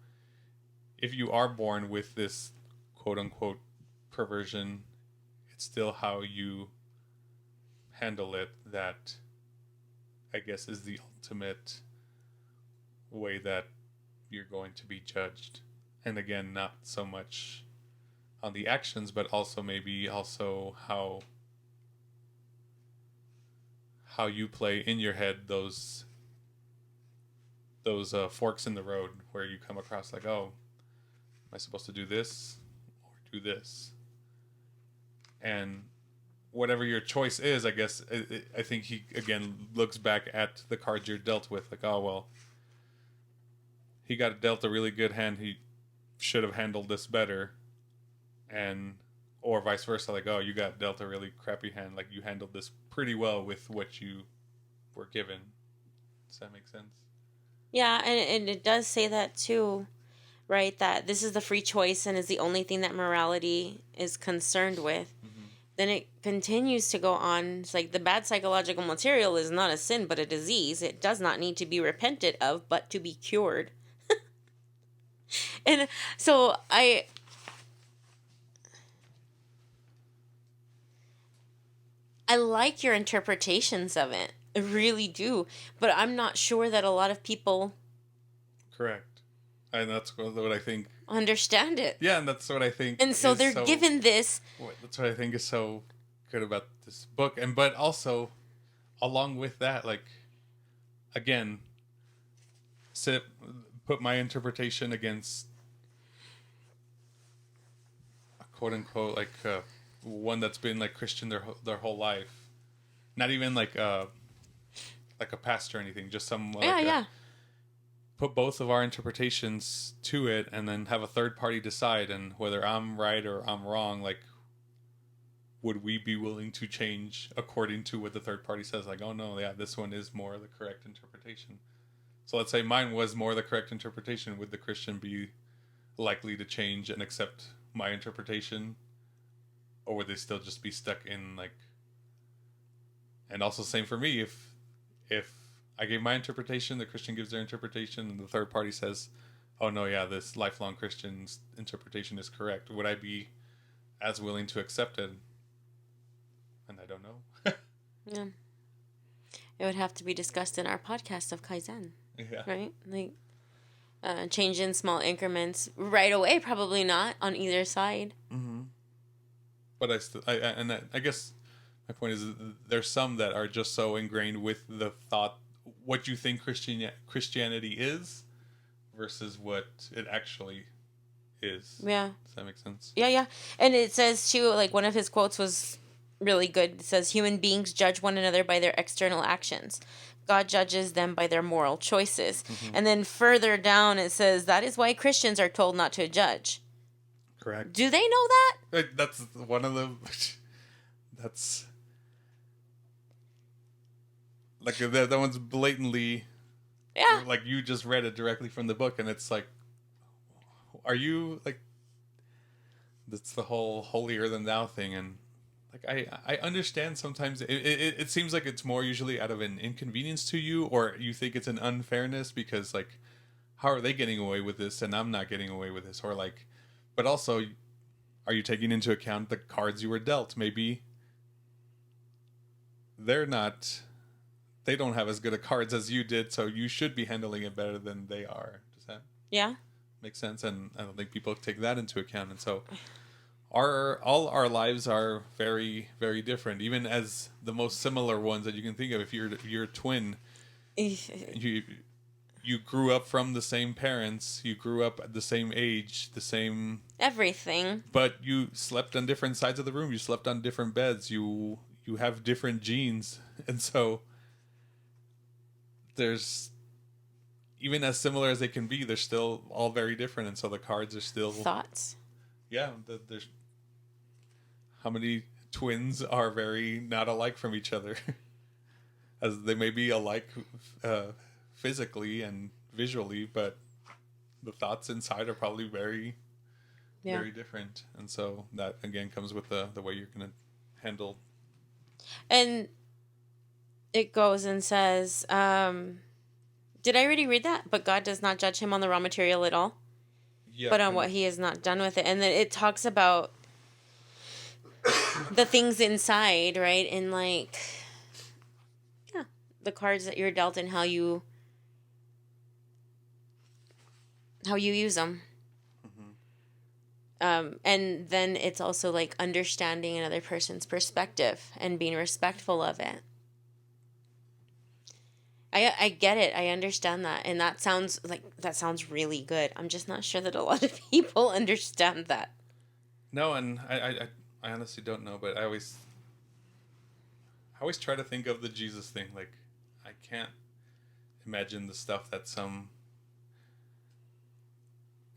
if you are born with this quote unquote perversion, it's still how you handle it that I guess is the ultimate way that you're going to be judged. And again, not so much on the actions, but also maybe also how you play in your head those forks in the road where you come across like, oh, am I supposed to do this or do this? And whatever your choice is, I guess, I think he, again, looks back at the cards you're dealt with, like, oh, well, he got dealt a really good hand, he should have handled this better, and, or vice versa, like, oh, you got dealt a really crappy hand, like, you handled this pretty well with what you were given. Does that make sense? Yeah, and it does say that too, right? That this is the free choice and is the only thing that morality is concerned with. Mm-hmm. Then it continues to go on. It's like the bad psychological material is not a sin but a disease. It does not need to be repented of but to be cured. And so I like your interpretations of it. I really do. But I'm not sure that a lot of people... Correct. And that's what I think... understand it. Yeah, and that's what I think... And so they're given this... That's what I think is so good about this book. And but also, along with that, like, again, put my interpretation against a quote-unquote, like, one that's been, like, Christian their whole life. Not even, like a pastor or anything, just some... Like, put both of our interpretations to it and then have a third party decide, and whether I'm right or I'm wrong, like, would we be willing to change according to what the third party says? Like, oh no, yeah, this one is more the correct interpretation. So let's say mine was more the correct interpretation. Would the Christian be likely to change and accept my interpretation? Or would they still just be stuck in like... And also same for me, if I gave my interpretation, the Christian gives their interpretation, and the third party says, oh no, yeah, this lifelong Christian's interpretation is correct, would I be as willing to accept it? And I don't know. Yeah. It would have to be discussed in our podcast of Kaizen. Yeah. Right? Like, change in small increments right away, probably not on either side. Mm-hmm. But I guess my point is there's some that are just so ingrained with the thought, what you think Christianity is versus what it actually is. Yeah. Does that make sense? Yeah. And it says, too, like, one of his quotes was really good. It says, human beings judge one another by their external actions. God judges them by their moral choices. Mm-hmm. And then further down it says, that is why Christians are told not to judge. Correct. Do they know that? That's one of the... That's... Like, that one's blatantly... Yeah. Like, you just read it directly from the book, and it's like... Are you, like... That's the whole holier-than-thou thing, and... Like, I understand sometimes it seems like it's more usually out of an inconvenience to you, or you think it's an unfairness because, like, how are they getting away with this and I'm not getting away with this? Or, like, but also, are you taking into account the cards you were dealt? Maybe they don't have as good a cards as you did, so you should be handling it better than they are. Does that make sense? And I don't think people take that into account, and so... All our lives are very, very different, even as the most similar ones that you can think of. If you're a twin, you grew up from the same parents, you grew up at the same age, the same everything, but you slept on different sides of the room. You slept on different beds. You have different genes, and so there's, even as similar as they can be, they're still all very different, and so the cards are still thoughts. Yeah, there's how many twins are very not alike from each other, as they may be alike physically and visually, but the thoughts inside are probably very, very different. And so that again comes with the way you're going to handle. And it goes and says, did I already read that? But God does not judge him on the raw material at all. Yeah, but on what he has not done with it. And then it talks about the things inside, right? And like, the cards that you're dealt and how you use them. Mm-hmm. And then it's also like understanding another person's perspective and being respectful of it. I get it. I understand that. And that sounds really good. I'm just not sure that a lot of people understand that. No, and I honestly don't know, but I always try to think of the Jesus thing. Like, I can't imagine the stuff that some,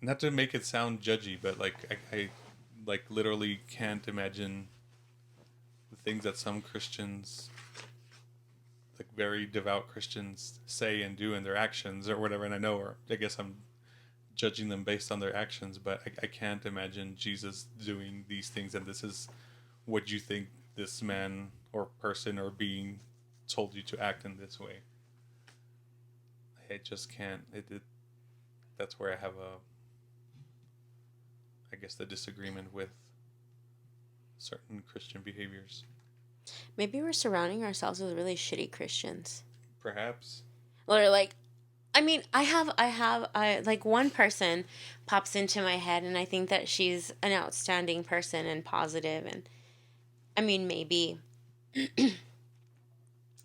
not to make it sound judgy, but like I like literally can't imagine the things that some Christians, like very devout Christians, say and do in their actions or whatever. And I know, or I guess I'm judging them based on their actions, but I can't imagine Jesus doing these things. And this is what you think this man or person or being told you to act in this way. I just can't. That's where I have the disagreement with certain Christian behaviors. Maybe we're surrounding ourselves with really shitty Christians. Perhaps. Or like, I mean, I like one person pops into my head, and I think that she's an outstanding person and positive, and I mean, maybe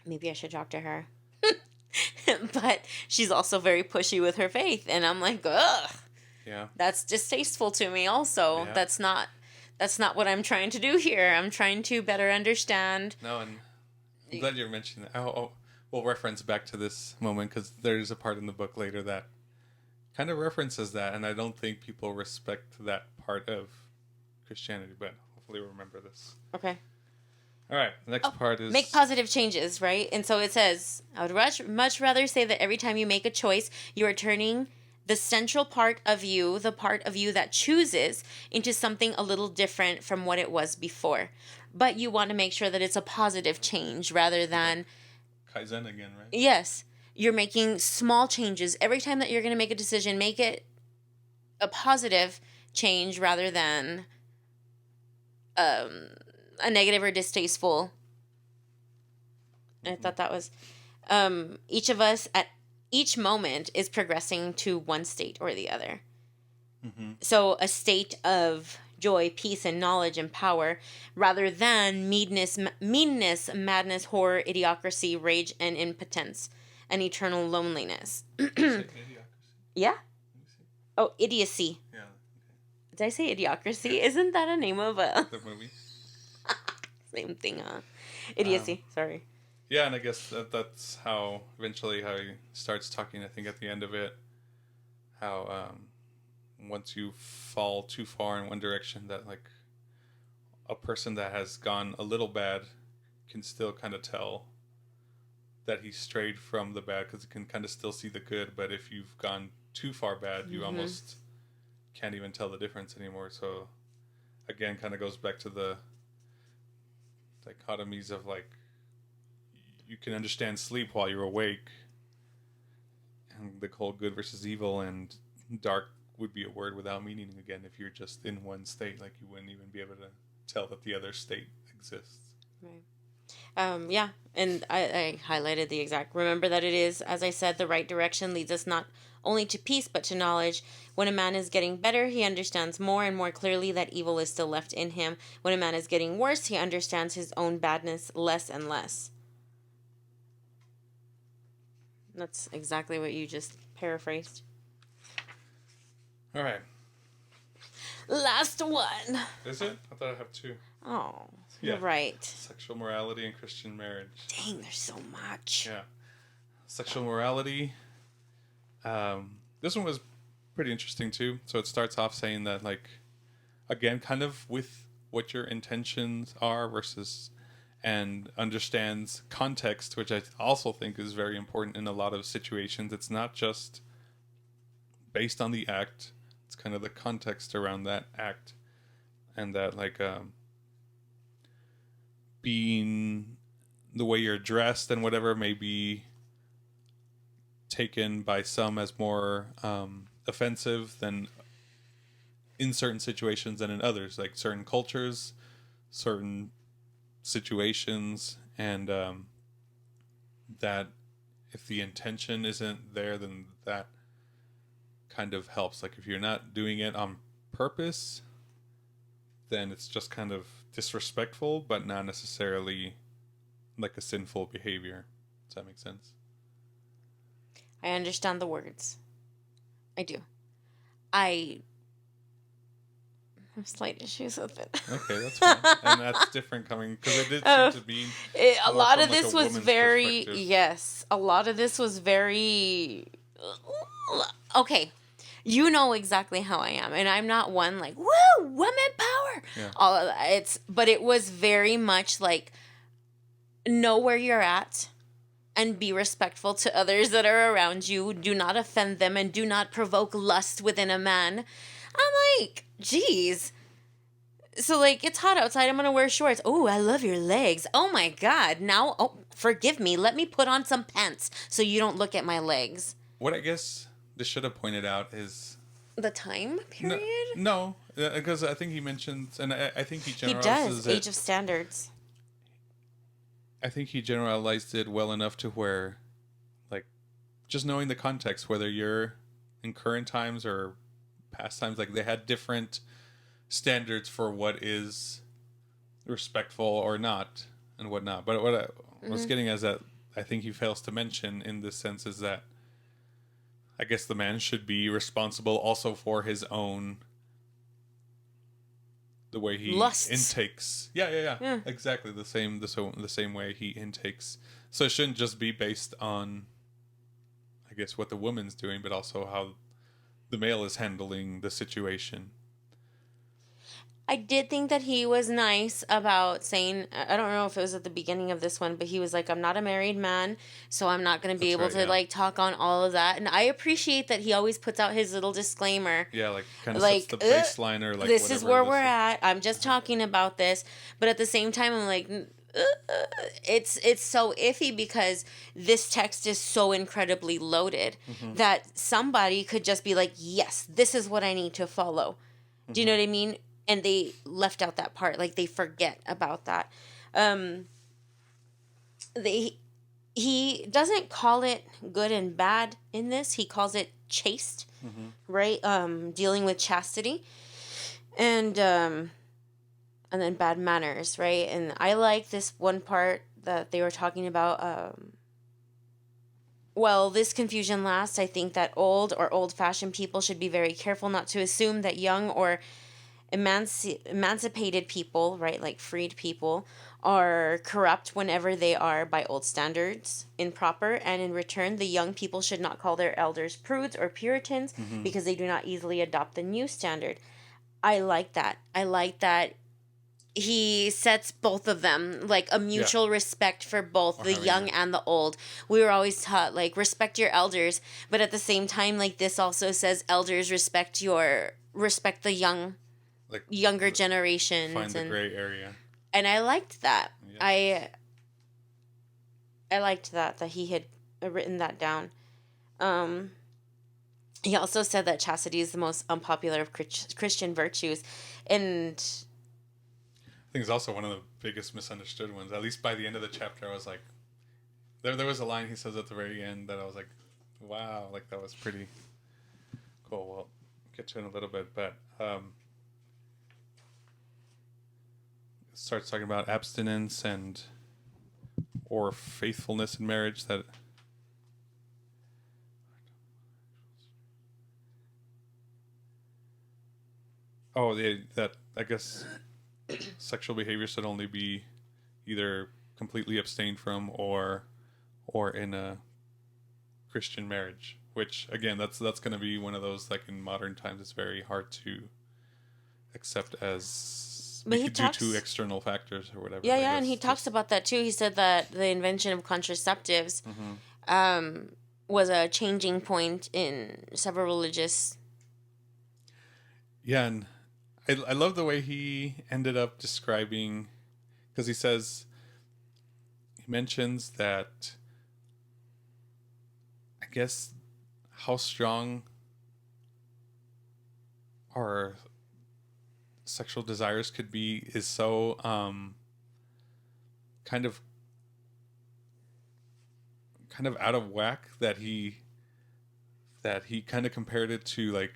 I should talk to her. But she's also very pushy with her faith, and I'm like, ugh. Yeah. That's distasteful to me also. Yeah. That's not what I'm trying to do here. I'm trying to better understand. No, and I'm glad you're mentioning that. We'll reference back to this moment because there's a part in the book later that kind of references that, and I don't think people respect that part of Christianity, but hopefully remember this. Okay. All right. The next part is Make positive changes, right? And so it says, I would much rather say that every time you make a choice, you are turning the central part of you, the part of you that chooses, into something a little different from what it was before. But you want to make sure that it's a positive change rather than... Kaizen again, right? Yes. You're making small changes. Every time that you're going to make a decision, make it a positive change rather than a negative or distasteful. I thought that was... each of us at each moment is progressing to one state or the other. Mm-hmm. So a state of joy, peace, and knowledge and power, rather than meanness, madness, horror, idiocracy, rage, and impotence, and eternal loneliness. Yeah? Oh, idiocy. Yeah. Okay. Did I say idiocracy? Isn't that a name of a... The movie? Same thing, huh? Idiocy. Sorry. Yeah, and I guess that's how eventually how he starts talking. I think at the end of it, how once you fall too far in one direction, that like a person that has gone a little bad can still kind of tell that he strayed from the bad because he can kind of still see the good. But if you've gone too far bad, you almost can't even tell the difference anymore. So again, kind of goes back to the dichotomies of like, you can understand sleep while you're awake, and the whole good versus evil, and dark would be a word without meaning again if you're just in one state. Like you wouldn't even be able to tell that the other state exists. Right. Yeah, and I highlighted the exact... Remember that it is, as I said, the right direction leads us not only to peace but to knowledge. When a man is getting better, he understands more and more clearly that evil is still left in him. When a man is getting worse, he understands his own badness less and less. That's exactly what you just paraphrased. All right. Last one. Is it? I thought I have two. Oh, Yeah. you're right. Sexual morality and Christian marriage. Dang, there's so much. Yeah. Sexual morality. This one was pretty interesting too. So it starts off saying that, like, again, kind of with what your intentions are versus, and understands context, which I also think is very important in a lot of situations. It's not just based on the act. It's kind of the context around that act, and that like being the way you're dressed and whatever may be taken by some as more offensive than in certain situations than in others, like certain cultures, certain situations, and that if the intention isn't there, then that kind of helps. Like if you're not doing it on purpose, then it's just kind of disrespectful, but not necessarily like a sinful behavior. Does that make sense? I understand the words. I do. I have slight issues with it. Okay, that's fine. And that's different coming, because it did seem to be a lot of like this a was woman's very... perspective. Yes. A lot of this was very... Okay. You know exactly how I am. And I'm not one like, woo, women power. Yeah. All of that. But it was very much like, know where you're at and be respectful to others that are around you. Do not offend them and do not provoke lust within a man. I'm like, geez. So, like, it's hot outside. I'm going to wear shorts. Oh, I love your legs. Oh, my God. Now, oh, forgive me. Let me put on some pants so you don't look at my legs. What I guess this should have pointed out is... The time period? No, because I think he mentions, and I think he He generalizes does. Age of standards. I think he generalized it well enough to where, like, just knowing the context, whether you're in current times or past times, like, they had different standards for what is respectful or not and whatnot. But what I was getting at is that I think he fails to mention in this sense is that I guess the man should be responsible also for his own, the way he intakes. Yeah. Exactly the same way he intakes. So it shouldn't just be based on, I guess, what the woman's doing, but also how the male is handling the situation. I did think that he was nice about saying, I don't know if it was at the beginning of this one, but he was like, I'm not a married man, so I'm not going to be That's able right, to yeah. like talk on all of that. And I appreciate that he always puts out his little disclaimer, Yeah, like kind of sets like, the baseline or like this is whatever where we're this. at. I'm just talking about this. But at the same time, I'm like, it's so iffy because this text is so incredibly loaded Mm-hmm. that somebody could just be like, yes, this is what I need to follow. Do you know Mm-hmm. what I mean? And they left out that part, like they forget about that. Um, they he doesn't call it good and bad in this. He calls it chaste, Mm-hmm. right? Dealing with chastity, and then bad manners, right? And I like this one part that they were talking about. Well, this confusion lasts. I think that old-fashioned people should be very careful not to assume that young or emancipated people, right, like freed people, are corrupt whenever they are by old standards improper, and in return, the young people should not call their elders prudes or Puritans Mm-hmm. because they do not easily adopt the new standard. I like that. I like that he sets both of them like a Yeah. mutual respect for both Or the having young a and the old. We were always taught like respect your elders, but at the same time, like this also says elders respect the like younger the, generations. find the gray area. And I liked that. Yes. I liked that he had written that down. Um he also said that chastity is the most unpopular of Christian virtues, and I think it's also one of the biggest misunderstood ones. At least by the end of the chapter, I was like, there was a line he says at the very end that I was like, wow, like that was pretty cool. Well, get to it in a little bit, but starts talking about abstinence and or faithfulness in marriage. That that I guess sexual behavior should only be either completely abstained from or in a Christian marriage. Which again, that's going to be one of those like in modern times, it's very hard to accept as but he due talks. to external factors or whatever. Yeah, Like yeah, and that's he talks just about that too. He said that the invention of contraceptives mm-hmm. um, was a changing point in several religious. Yeah, and I love the way he ended up describing, because he mentions that I guess how strong our sexual desires could be is so kind of out of whack that he kind of compared it to like,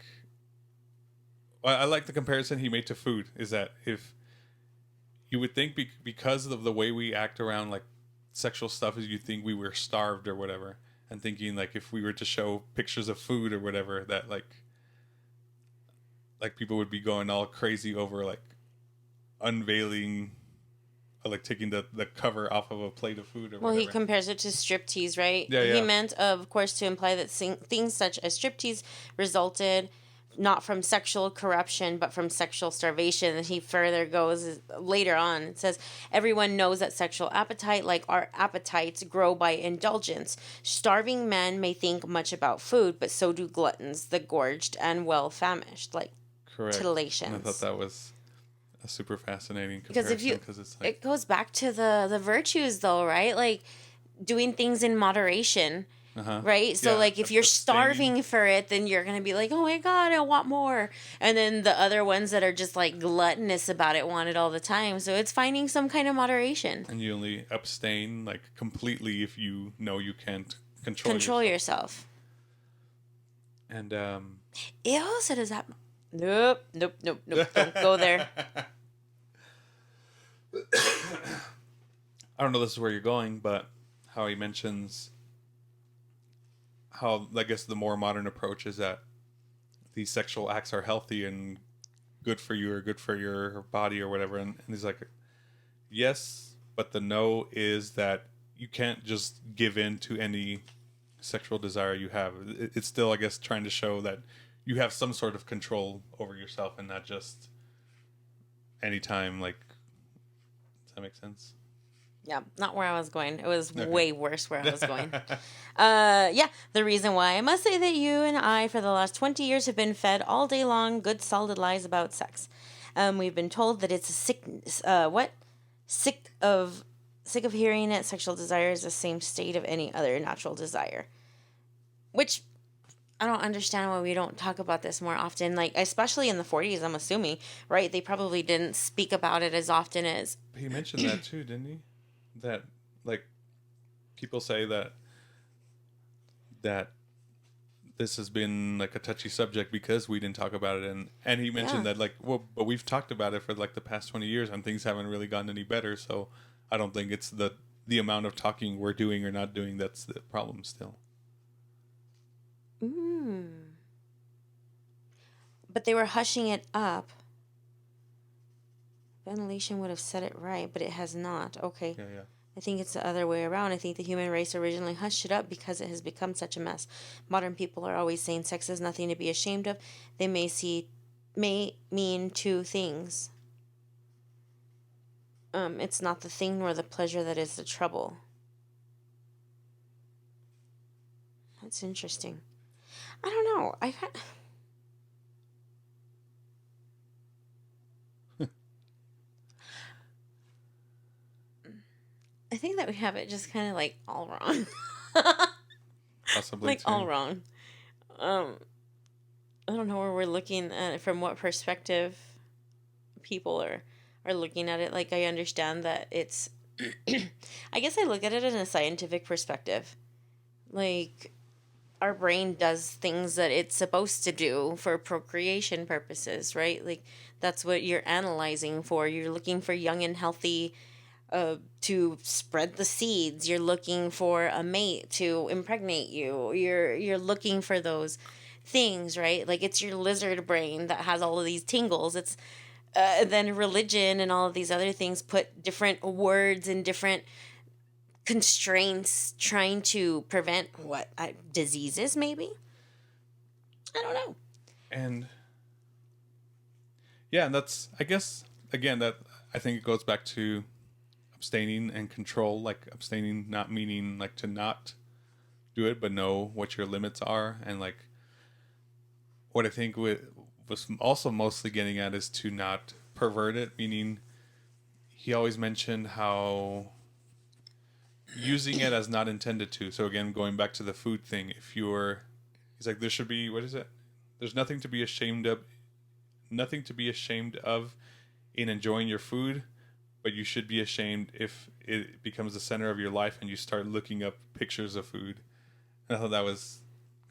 well, I like the comparison he made to food, is that if you would think because of the way we act around like sexual stuff is you think we were starved or whatever, and thinking like if we were to show pictures of food or whatever that like people would be going all crazy over like unveiling or like taking the cover off of a plate of food or Well, whatever. he compares it to striptease, right? Yeah, He yeah. meant, of course, to imply that things such as striptease resulted not from sexual corruption, but from sexual starvation. And he further goes later on. It says, everyone knows that sexual appetite, like our appetites, grow by indulgence. Starving men may think much about food, but so do gluttons, the gorged and well famished, like Correct. titillations. And I thought that was a super fascinating Because comparison, if you, because it's like it goes back to the virtues, though, right? Like doing things in moderation. Right? So, yeah, like, if you're abstaining. starving for it, then you're going to be like, oh my God, I want more. And then the other ones that are just like gluttonous about it want it all the time. So, it's finding some kind of moderation. And you only abstain like completely if you know you can't control yourself. And Ew, so does that. Nope. Don't go there. I don't know this is where you're going, but how he mentions how I guess the more modern approach is that these sexual acts are healthy and good for you or good for your body or whatever, and he's like, yes, but the no is that you can't just give in to any sexual desire you have. It's still, I guess, trying to show that you have some sort of control over yourself and not just anytime, like, does that make sense? Yeah, not where I was going. It was Okay. way worse where I was going. Yeah, the reason why I must say that you and I, for the last 20 years, have been fed all day long good, solid lies about sex. We've been told that it's a sickness. What? Sick of hearing it. Sexual desire is the same state of any other natural desire. Which I don't understand why we don't talk about this more often. Like, especially in the 40s, I'm assuming, right? They probably didn't speak about it as often as. He mentioned that too, didn't he? That, like, people say that this has been like a touchy subject because we didn't talk about it, and he mentioned Yeah. that, like, well, but we've talked about it for like the past 20 years and things haven't really gotten any better, so I don't think it's the amount of talking we're doing or not doing that's the problem still. But they were hushing it up. Ventilation would have said it right, but it has not. Okay. Yeah. I think it's the other way around. I think the human race originally hushed it up because it has become such a mess. Modern people are always saying sex is nothing to be ashamed of. They may mean two things. It's not the thing nor the pleasure that is the trouble. That's interesting. I don't know. I think that we have it just kind of like all wrong. Possibly like too. all wrong. I don't know where we're looking at it, from what perspective people are looking at it. Like, I understand that it's I guess I look at it in a scientific perspective. Like, our brain does things that it's supposed to do for procreation purposes, right? Like, that's what you're analyzing for. You're looking for young and healthy to spread the seeds. You're looking for a mate to impregnate you. You're looking for those things, right? Like, it's your lizard brain that has all of these tingles. It's then religion and all of these other things put different words and different constraints trying to prevent diseases, maybe. I don't know. And yeah, and that's, I guess, again, that I think it goes back to abstaining and control. Like, abstaining not meaning like to not do it, but know what your limits are. And like, what I think was also mostly getting at is to not pervert it, meaning he always mentioned how using it as not intended to. So again, going back to the food thing, he's like, there should be, what is it? There's nothing to be ashamed of in enjoying your food, but you should be ashamed if it becomes the center of your life and you start looking up pictures of food. And I thought that was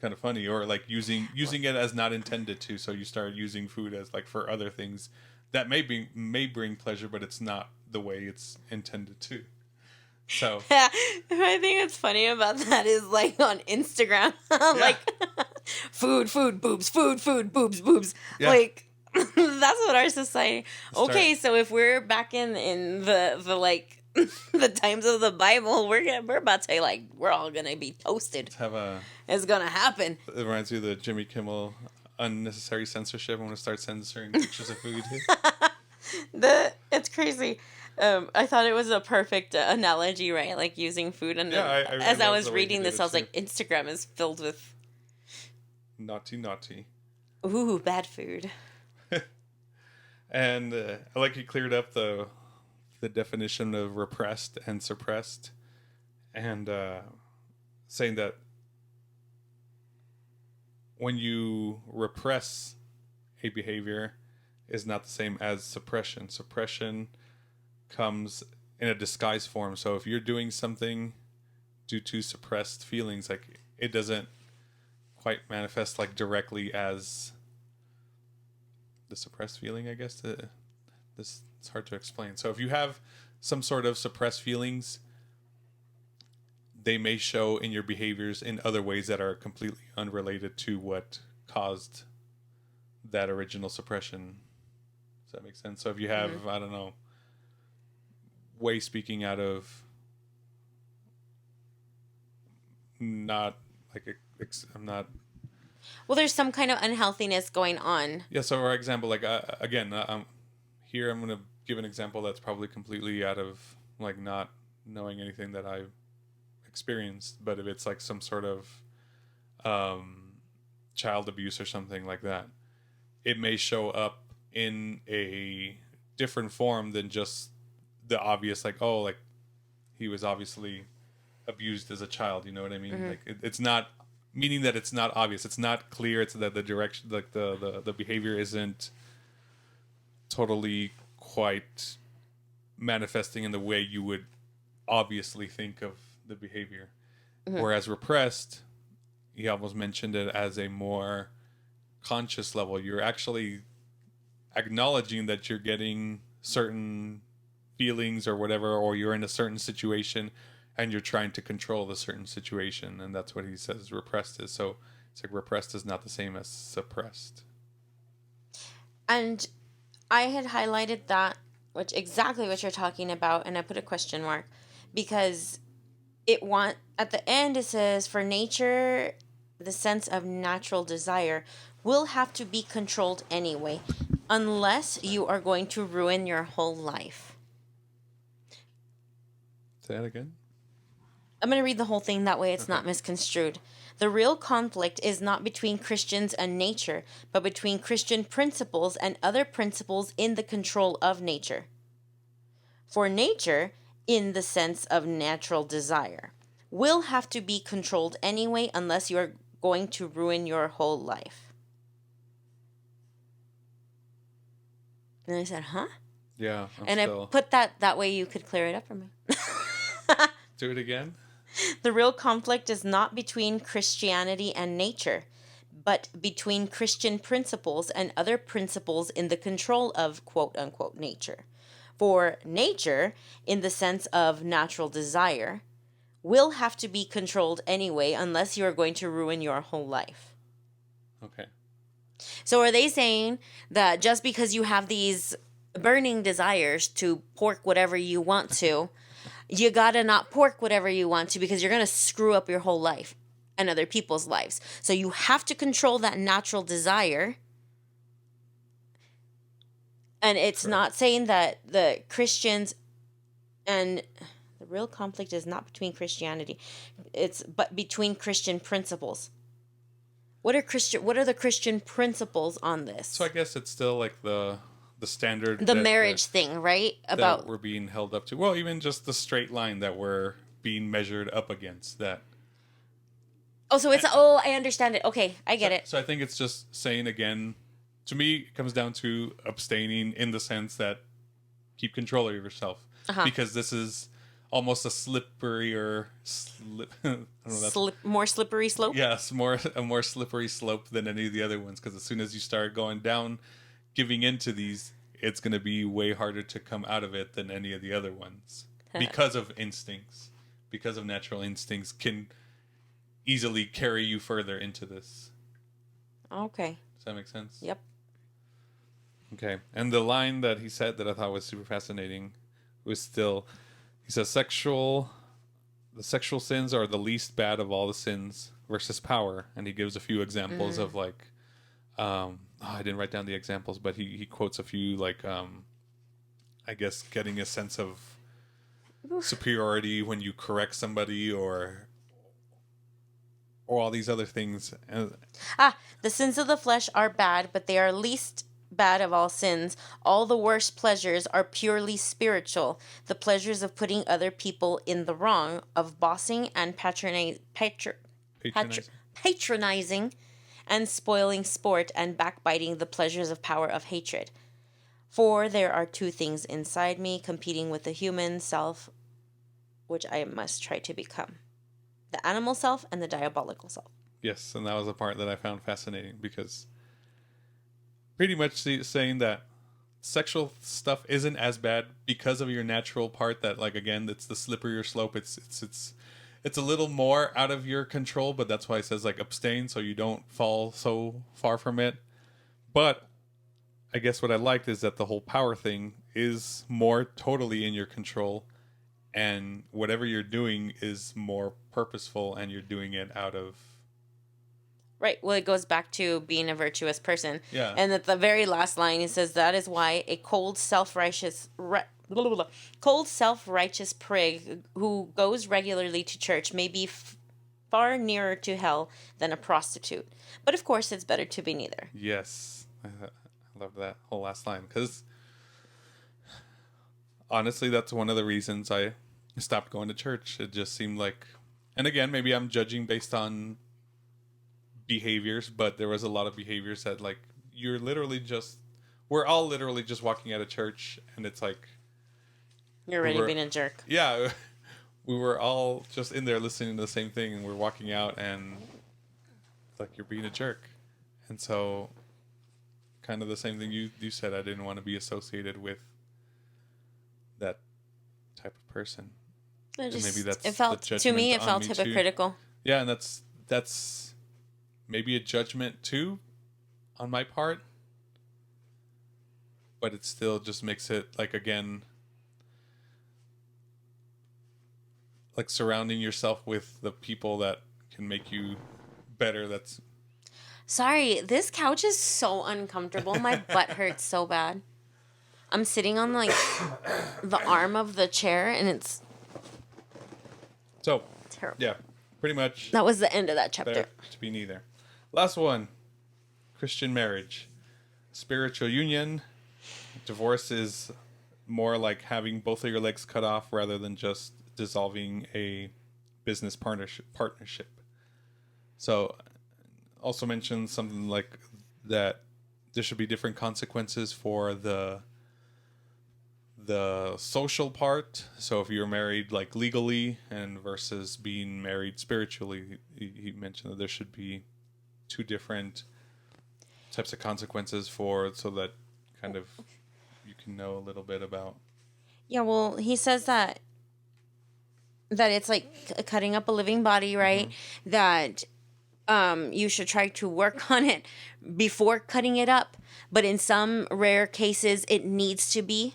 kind of funny. Or like using it as not intended to, so you start using food as like for other things that may bring pleasure, but it's not the way it's intended to. So Yeah, I think it's funny about that is like on Instagram, like food, boobs, boobs, boobs. Yeah. Like, that's what our society. Okay, so if we're back in the like the times of the Bible, we're about to like we're all gonna be toasted. It's gonna happen. It reminds me of the Jimmy Kimmel unnecessary censorship. I want to start censoring pictures of food. It's crazy. I thought it was a perfect analogy, right? Like using food, and as I was reading this, I was like, Instagram is filled with naughty. Ooh, bad food. And I like he cleared up the definition of repressed and suppressed, and saying that when you repress a behavior is not the same as suppression. Suppression comes in a disguised form. So if you're doing something due to suppressed feelings, like, it doesn't quite manifest like directly as the suppressed feeling, I guess. This it's hard to explain. So if you have some sort of suppressed feelings, they may show in your behaviors in other ways that are completely unrelated to what caused that original suppression. Does that make sense? So if you have, I don't know, way speaking out of not like I'm not. Well, there's some kind of unhealthiness going on. Yeah. So, for example, like again, here I'm going to give an example that's probably completely out of like not knowing anything that I've experienced, but if it's like some sort of child abuse or something like that, it may show up in a different form than just the obvious, like, oh, like he was obviously abused as a child, you know what I mean? Like it's not, meaning that it's not obvious, it's not clear, it's that the direction, like the behavior isn't totally quite manifesting in the way you would obviously think of the behavior. Whereas repressed, he almost mentioned it as a more conscious level. You're actually acknowledging that you're getting certain feelings or whatever, or you're in a certain situation and you're trying to control the certain situation. And that's what he says repressed is. So it's like repressed is not the same as suppressed. And I had highlighted that, which exactly what you're talking about, and I put a question mark because at the end it says, for nature, the sense of natural desire will have to be controlled anyway, unless you are going to ruin your whole life. Say that again? I'm going to read the whole thing, that way it's not misconstrued. The real conflict is not between Christians and nature, but between Christian principles and other principles in the control of nature. For nature, in the sense of natural desire, will have to be controlled anyway unless you're going to ruin your whole life. And I said, huh? Yeah. I put that way you could clear it up for me. Do it again? The real conflict is not between Christianity and nature, but between Christian principles and other principles in the control of quote-unquote nature. For nature, in the sense of natural desire, will have to be controlled anyway unless you are going to ruin your whole life. Okay. So are they saying that just because you have these burning desires to pork whatever you want to, you gotta not pork whatever you want to because you're gonna screw up your whole life and other people's lives? So you have to control that natural desire. And it's Correct. not saying that the Christians, and the real conflict is not between Christianity, but between Christian principles. What are the Christian principles on this? So I guess it's still like the standard, the marriage thing, right? About that we're being held up to. Well, even just the straight line that we're being measured up against. That. Oh, so it's I understand it. Okay, I get it. So I think it's just saying again. To me, it comes down to abstaining in the sense that keep control of yourself, because this is almost a slipperier more slippery slope. Yes, a more slippery slope than any of the other ones. Because as soon as you start going down, giving into these, it's going to be way harder to come out of it than any of the other ones because of instincts, because of natural instincts can easily carry you further into this. Okay. Does that make sense? Yep. Okay. And the line that he said that I thought was super fascinating was still, he says, the sexual sins are the least bad of all the sins versus power. And he gives a few examples of like, I didn't write down the examples, but he quotes a few, like, I guess getting a sense of superiority when you correct somebody or all these other things. The sins of the flesh are bad, but they are least bad of all sins. All the worst pleasures are purely spiritual. The pleasures of putting other people in the wrong, of bossing and patronizing and spoiling sport and backbiting, the pleasures of power of hatred. For there are two things inside me competing with the human self, which I must try to become: the animal self and the diabolical self. Yes, and that was the part that I found fascinating, because pretty much saying that sexual stuff isn't as bad because of your natural part, that, like, again, it's the slipperier slope. It's a little more out of your control, but that's why it says, like, abstain so you don't fall so far from it. But I guess what I liked is that the whole power thing is more totally in your control, and whatever you're doing is more purposeful, and you're doing it out of Right. Well, it goes back to being a virtuous person. Yeah. And at the very last line, it says, that is why a cold, self-righteous prig who goes regularly to church may be far nearer to hell than a prostitute. But of course, it's better to be neither. Yes. I love that whole last line, because honestly, that's one of the reasons I stopped going to church. It just seemed like, and again, maybe I'm judging based on behaviors, but there was a lot of behaviors that, like, we're all literally just walking out of church, and it's like, You're already being a jerk. Yeah. We were all just in there listening to the same thing, and we're walking out, and like, you're being a jerk. And so, kind of the same thing you said, I didn't want to be associated with that type of person. Maybe that's it felt to me. It felt hypocritical. Too. Yeah, and that's maybe a judgment too, on my part. But it still just makes it, like, again, like, surrounding yourself with the people that can make you better. That's sorry. This couch is so uncomfortable. My butt hurts so bad. I'm sitting on, like, the arm of the chair, and it's so terrible. Yeah, pretty much. That was the end of that chapter. Better to be neither. Last one. Christian marriage. Spiritual union. Divorce is more like having both of your legs cut off rather than just dissolving a business partnership. So, also mentioned something like that there should be different consequences for the social part. So if you're married, like, legally and versus being married spiritually, he mentioned that there should be two different types of consequences so that kind of you can know a little bit about. Yeah, well, he says that it's like cutting up a living body, right? Mm-hmm. That you should try to work on it before cutting it up. But in some rare cases, it needs to be,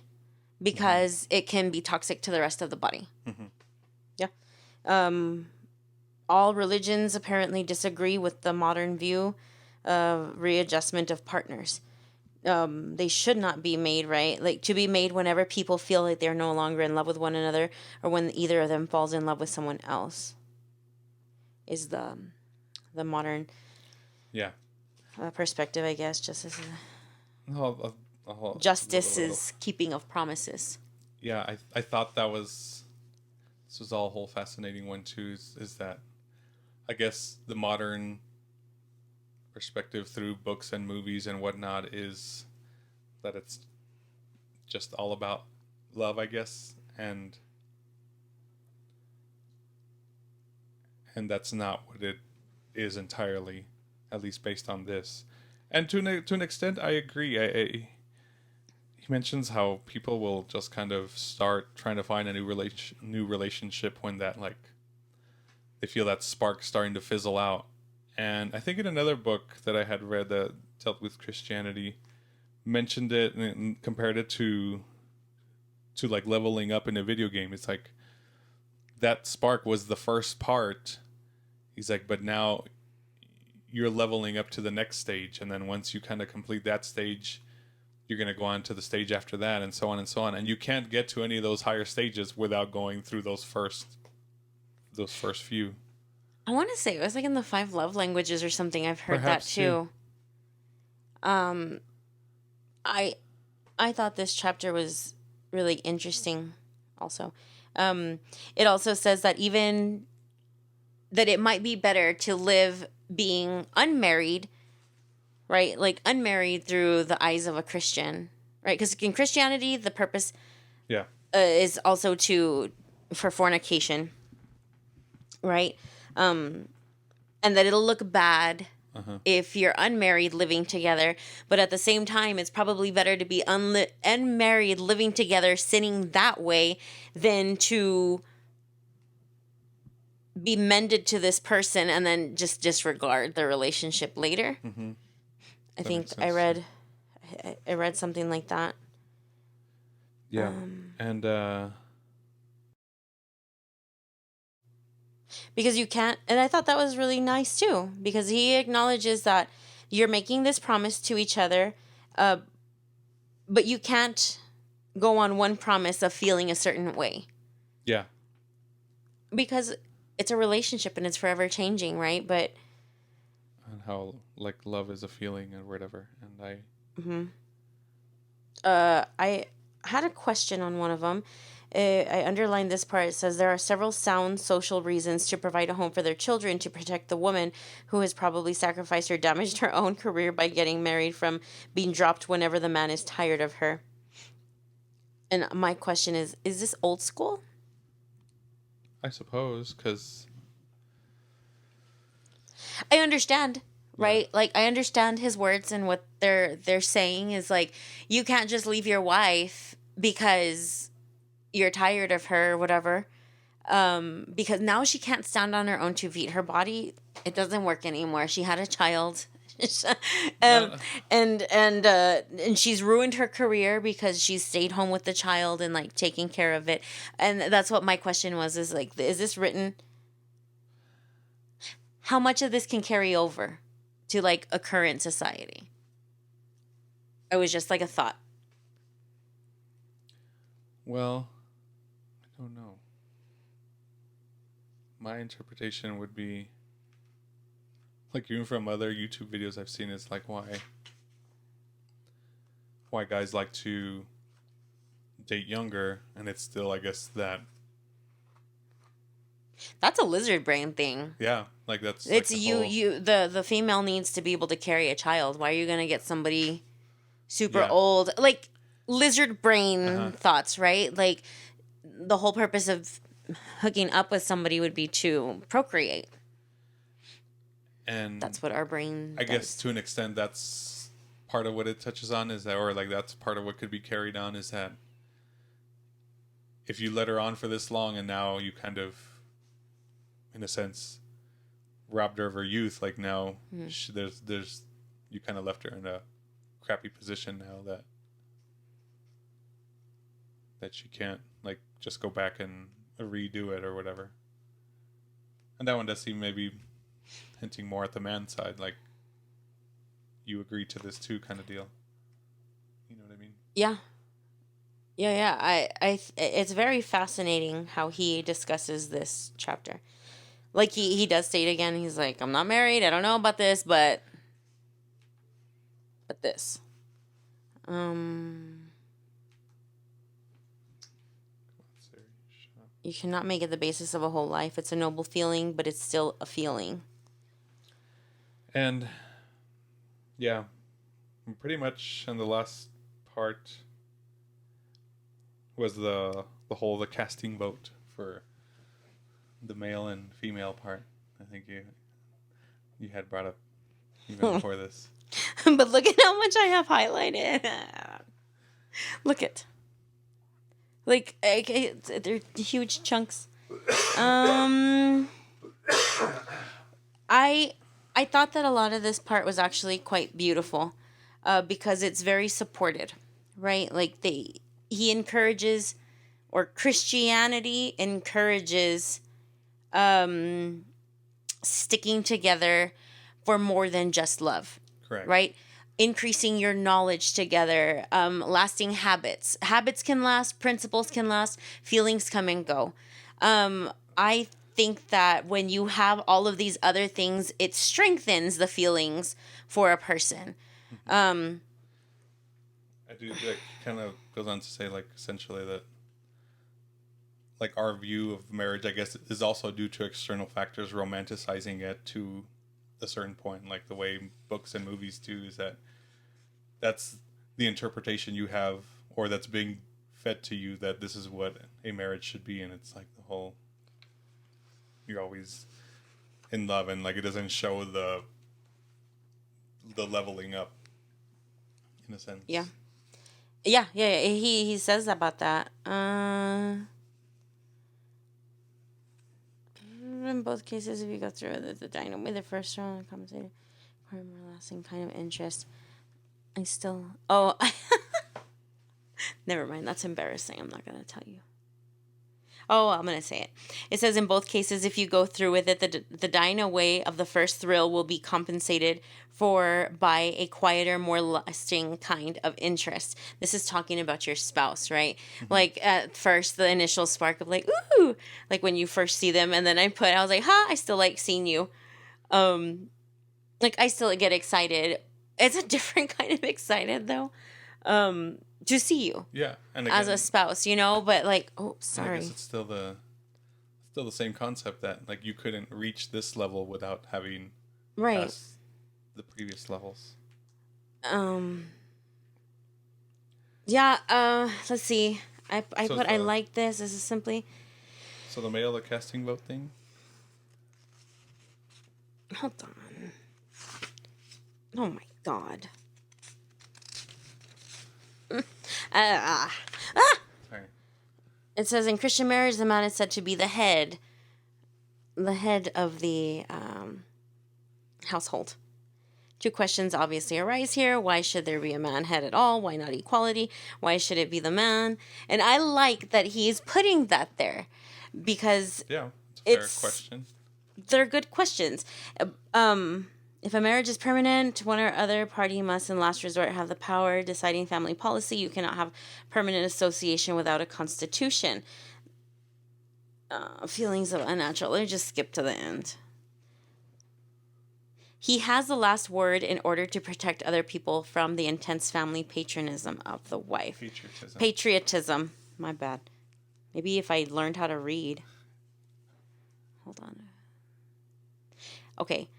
because it can be toxic to the rest of the body. Mm-hmm. Yeah. All religions apparently disagree with the modern view of readjustment of partners. They should not be made, right? Like, to be made whenever people feel like they're no longer in love with one another, or when either of them falls in love with someone else, is the modern perspective, I guess. Just as justice is keeping of promises. Yeah, I thought this was all a whole fascinating one too, is that I guess the modern perspective through books and movies and whatnot is that it's just all about love, I guess, and that's not what it is entirely, at least based on this. And to an extent, I agree. He mentions how people will just kind of start trying to find a new relationship when that, like, they feel that spark starting to fizzle out. And I think in another book that I had read that dealt with Christianity, mentioned it and compared it to like leveling up in a video game. It's like that spark was the first part. He's like, but now you're leveling up to the next stage, and then once you kind of complete that stage, you're going to go on to the stage after that, and so on and so on. And you can't get to any of those higher stages without going through those first few. I want to say it was like in the 5 love languages or something. I've heard perhaps that too. I thought this chapter was really interesting also. It also says that even that it might be better to live being unmarried, right? Like, unmarried through the eyes of a Christian, right? Because in Christianity, the purpose is also for fornication, right? And that it'll look bad if you're unmarried living together, but at the same time, it's probably better to be unmarried living together, sinning that way, than to be mended to this person and then just disregard the relationship later. Mm-hmm. I think I read something like that. Yeah, and because you can't. And I thought that was really nice too, because he acknowledges that you're making this promise to each other, uh, but you can't go on one promise of feeling a certain way, Yeah. because it's a relationship and it's forever changing, right? But And how like love is a feeling and whatever. And I had a question on one of them. I underlined this part. It says there are several sound social reasons to provide a home for their children to protect the woman who has probably sacrificed or damaged her own career by getting married from being dropped whenever the man is tired of her. And my question is this old school? I suppose because I understand, right? Like I understand his words, and what they're saying is like, you can't just leave your wife because you're tired of her or whatever. Because now she can't stand on her own 2 feet. Her body, it doesn't work anymore. She had a child. um, uh, and she's ruined her career because she's stayed home with the child and like taking care of it. And that's what my question was, is like, is this written? How much of this can carry over to like a current society? It was just like a thought. well, I don't know. My interpretation would be like even from other YouTube videos I've seen, it's like why guys like to date younger, and it's still I guess that That's a lizard brain thing. yeah, like that's like It's the you whole, you the female needs to be able to carry a child. Why are you gonna get somebody super yeah, old? Like lizard brain uh-huh. thoughts, right? Like the whole purpose of hooking up with somebody would be to procreate. And That's what our brain I guess does. to an extent that's part of what it touches on, is that, or like that's part of what could be carried on, is that if you let her on for this long and now you kind of in a sense robbed her of her youth, like now there's you kind of left her in a crappy position now that she can't like just go back and redo it or whatever. And that one does seem maybe hinting more at the man side, like you agree to this too kind of deal. You know what I mean? Yeah. Yeah. It's very fascinating how he discusses this chapter. Like he does state again, he's like, I'm not married, I don't know about this, but this. You cannot make it the basis of a whole life. It's a noble feeling, but it's still a feeling. And yeah, pretty much in the last part was the casting vote for the male and female part. I think you had brought up even before this. But look at how much I have highlighted. Look at. Like, they're huge chunks. I thought that a lot of this part was actually quite beautiful, because it's very supported, right? Like he encourages, or Christianity encourages, sticking together for more than just love. Correct. Right? Increasing your knowledge together, lasting habits. Habits can last, principles can last, feelings come and go. I think that when you have all of these other things, it strengthens the feelings for a person. I do, that kind of goes on to say, like, essentially that, like, our view of marriage, I guess, is also due to external factors romanticizing it to a certain point, like the way books and movies do, is that's the interpretation you have, or that's being fed to you, that this is what a marriage should be. And it's like the whole, you're always in love, and like it doesn't show the leveling up in a sense. Yeah. He says about that. In both cases, if you go through the dynamic, the first round conversation, or a more lasting kind of interest. I still. Oh, never mind. That's embarrassing. I'm not gonna tell you. Oh, I'm going to say it. It says, in both cases, if you go through with it, the dying away of the first thrill will be compensated for by a quieter, more lasting kind of interest. This is talking about your spouse, right? Mm-hmm. Like at first, the initial spark of like, ooh, like when you first see them. And then I was like, I still like seeing you. Like I still get excited. It's a different kind of excited though. To see you. Yeah, and as a again, spouse, but like, oh, and I sorry. guess it's still the same concept that like you couldn't reach this level without having Right. passed the previous levels. Yeah, let's see. I So put I like this. This is simply. So the male, the casting vote thing. Hold on. Oh my god. Sorry. It says in Christian marriage, the man is said to be the head of the household. Two questions obviously arise here. Why should there be a man head at all? Why not equality? Why should it be the man? And I like that he's putting that there because yeah, it's a fair question. They're good questions. If a marriage is permanent, one or other party must in last resort have the power deciding family policy. You cannot have permanent association without a constitution. Feelings of unnatural. Let me just skip to the end. He has the last word in order to protect other people from the intense family patriotism of the wife. Patriotism. My bad. Maybe if I learned how to read. Hold on. Okay.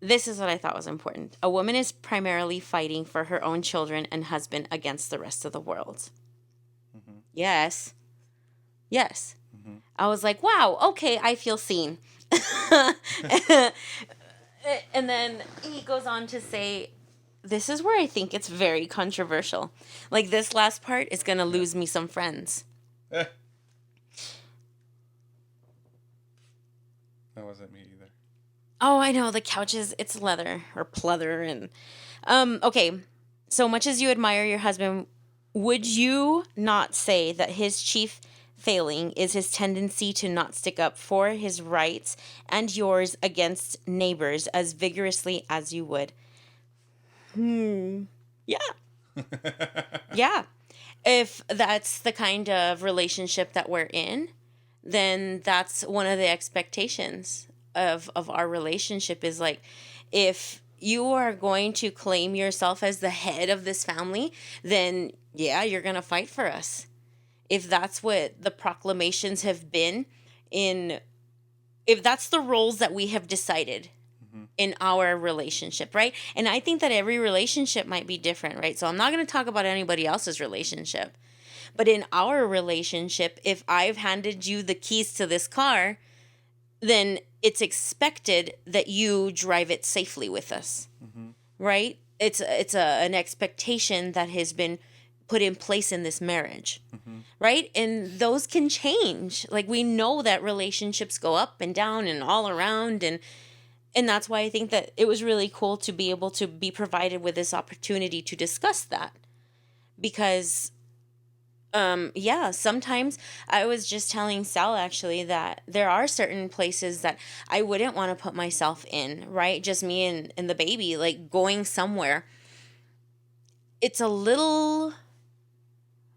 This is what I thought was important. A woman is primarily fighting for her own children and husband against the rest of the world. Mm-hmm. Yes. Mm-hmm. I was like, wow, okay, I feel seen. And then he goes on to say, this is where I think it's very controversial. Like this last part is going to lose me some friends. That wasn't me either. Oh, I know. The couches, it's leather or pleather. And okay. So much as you admire your husband, would you not say that his chief failing is his tendency to not stick up for his rights and yours against neighbors as vigorously as you would? Yeah. Yeah. If that's the kind of relationship that we're in, then that's one of the expectations of our relationship is like, if you are going to claim yourself as the head of this family, then yeah, you're going to fight for us. If that's what the proclamations have been if that's the roles that we have decided in our relationship, right? And I think that every relationship might be different, right? So I'm not going to talk about anybody else's relationship. But in our relationship, if I've handed you the keys to this car, then it's expected that you drive it safely with us, right? It's an expectation that has been put in place in this marriage, right? And those can change. Like we know that relationships go up and down and all around, and that's why I think that it was really cool to be able to be provided with this opportunity to discuss that, because sometimes I was just telling Sal actually that there are certain places that I wouldn't want to put myself in, right? Just me and the baby, like going somewhere. It's a little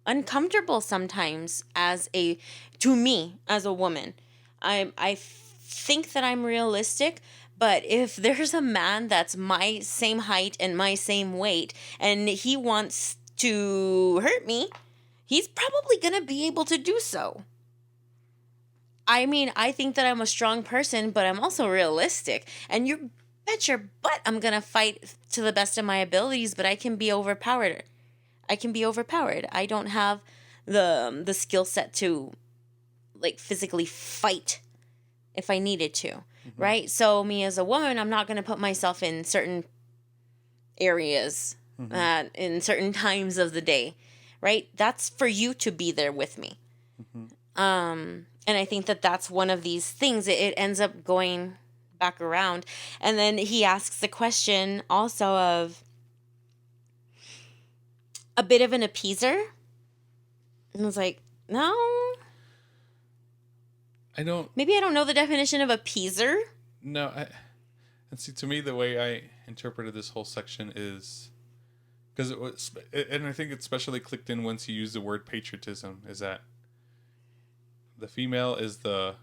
uncomfortable sometimes to me as a woman. I think that I'm realistic, but if there's a man that's my same height and my same weight and he wants to hurt me, he's probably going to be able to do so. I mean, I think that I'm a strong person, but I'm also realistic. And you bet your butt I'm going to fight to the best of my abilities, but I can be overpowered. I don't have the skill set to like physically fight if I needed to, right? So me as a woman, I'm not going to put myself in certain areas in certain times of the day. Right? That's for you to be there with me. And I think that that's one of these things. It ends up going back around. And then he asks the question also of a bit of an appeaser. And I was like, no. I don't. Maybe I don't know the definition of appeaser. No, and see, to me, the way I interpreted this whole section is because it was, and I think it especially clicked in once you use the word patriotism. Is that the female is the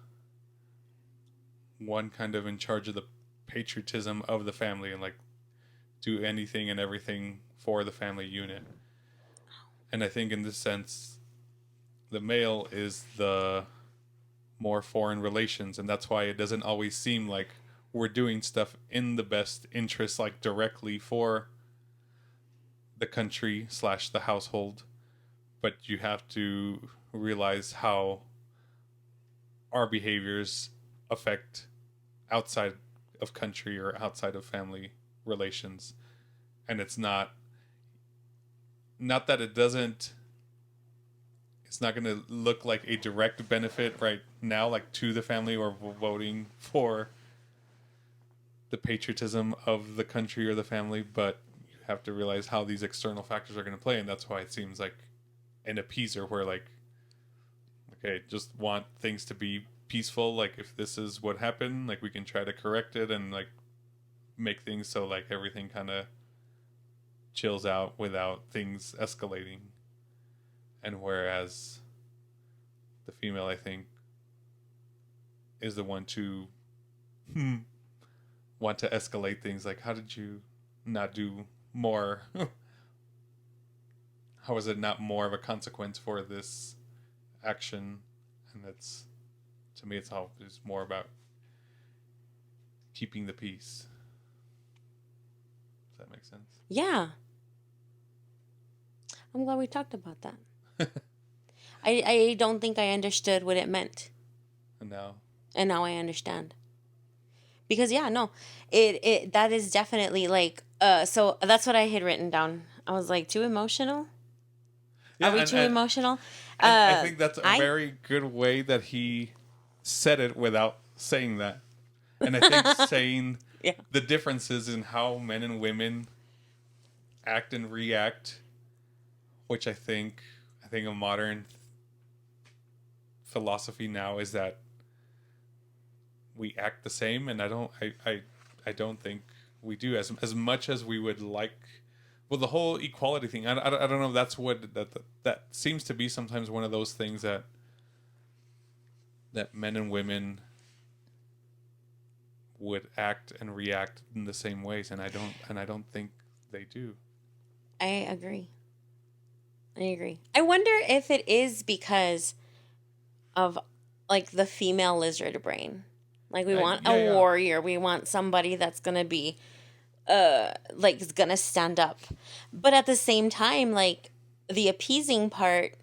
one kind of in charge of the patriotism of the family and like do anything and everything for the family unit. And I think in this sense, the male is the more foreign relations, and that's why it doesn't always seem like we're doing stuff in the best interest, like directly for the country / the household. But you have to realize how our behaviors affect outside of country or outside of family relations. And it's not that it doesn't, it's not going to look like a direct benefit right now, like to the family or voting for the patriotism of the country or the family, but you have to realize how these external factors are going to play. And that's why it seems like an appeaser where like, okay, just want things to be peaceful. Like if this is what happened, like we can try to correct it and like make things so like everything kind of chills out without things escalating. And whereas the female, I think, is the one to want to escalate things. Like, how did you not do more? How is it not more of a consequence for this action? And that's, to me, it's more about keeping the peace. Does that make sense? Yeah. I'm glad we talked about that. I don't think I understood what it meant. And now I understand. Because yeah, no, it that is definitely like so that's what I had written down. I was like, too emotional? Yeah, are we too emotional? I think that's a very good way that he said it without saying that. And I think saying the differences in how men and women act and react, which I think a modern philosophy now is that we act the same, and I don't think we do as much as we would like. Well, the whole equality thing, I don't know if that's what that seems to be sometimes one of those things that men and women would act and react in the same ways, and I don't think they do. I agree. I wonder if it is because of like the female lizard brain. Like we want a warrior. We want somebody that's going to be like is going to stand up. But at the same time, like the appeasing part,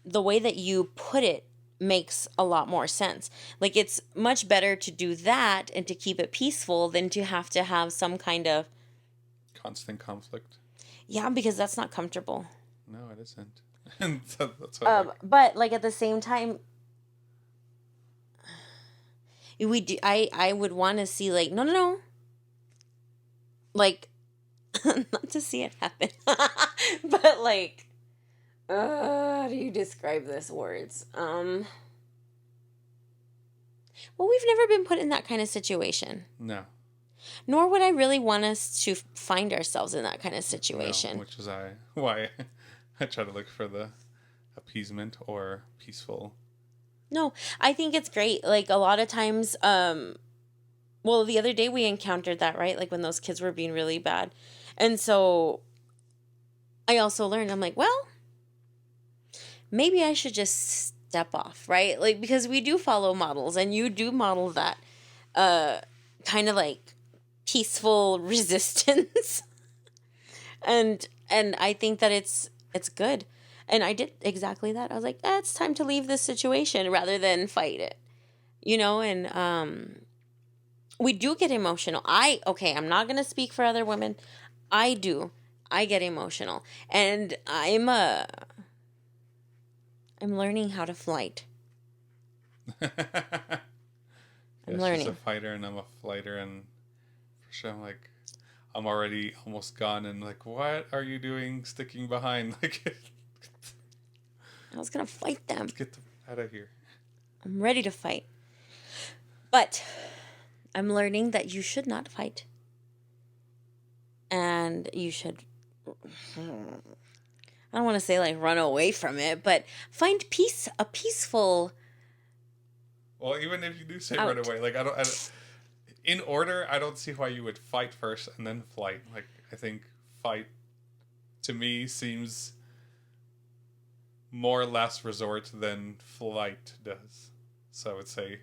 the way that you put it makes a lot more sense. Like it's much better to do that and to keep it peaceful than to have some kind of constant conflict. Yeah, because that's not comfortable. No, it isn't. And that's why but like at the same time, we do. I would want to see like no, like not to see it happen, but like, how do you describe this words? Well, we've never been put in that kind of situation. No. Nor would I really want us to find ourselves in that kind of situation. No, which is why I try to look for the appeasement or peaceful. No, I think it's great. Like a lot of times, well, the other day we encountered that, right? Like when those kids were being really bad. And so I also learned, I'm like, well, maybe I should just step off, right? Like, because we do follow models and you do model that kind of like peaceful resistance. and I think that it's good. And I did exactly that. I was like, it's time to leave this situation rather than fight it. You know, and we do get emotional. I'm not going to speak for other women. I do. I get emotional. And I'm learning how to flight. I'm learning. She's a fighter and I'm a flighter, and for sure I'm already almost gone and like, what are you doing sticking behind? Like, I was going to fight them. Let's get out of here. I'm ready to fight. But I'm learning that you should not fight. And you should, I don't want to say like run away from it, but find peace, a peaceful. Well, even if you do say out. run away, like I don't, in order, I don't see why you would fight first and then flight. Like, I think fight, to me, seems more last resort than flight does. So I would say,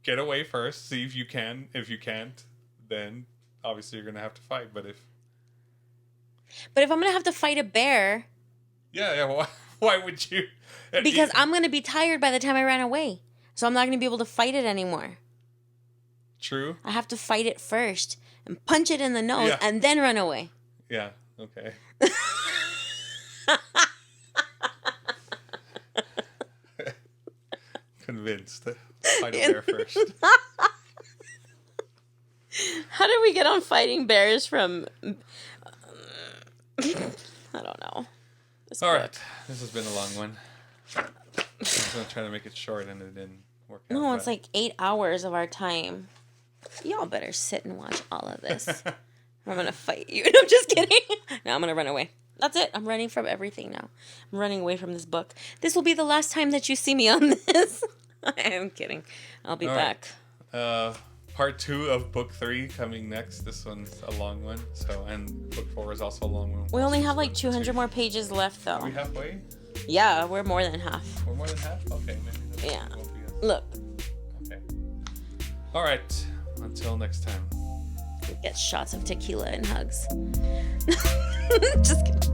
get away first, see if you can. If you can't, then obviously you're going to have to fight. But if I'm going to have to fight a bear. Yeah, why would you? Because I'm going to be tired by the time I ran away. So I'm not going to be able to fight it anymore. True. I have to fight it first and punch it in the nose and then run away. Yeah, okay. Convinced. Fight a bear first. How did we get on fighting bears from... I don't know. All right. This has been a long one. I was going to try to make it short and it didn't work out. No, it's like 8 hours of our time. Y'all better sit and watch all of this. I'm going to fight you. No, I'm just kidding. No, I'm going to run away. That's it. I'm running from everything now. I'm running away from this book. This will be the last time that you see me on this. I am kidding. I'll be back. Part 2 of book 3 coming next. This one's a long one. And book 4 is also a long one. We only have like 200 more pages left, though. Are we halfway? Yeah, we're more than half. We're more than half? Okay, maybe. Yeah. Look. Okay. All right. Until next time. We get shots of tequila and hugs. Just kidding.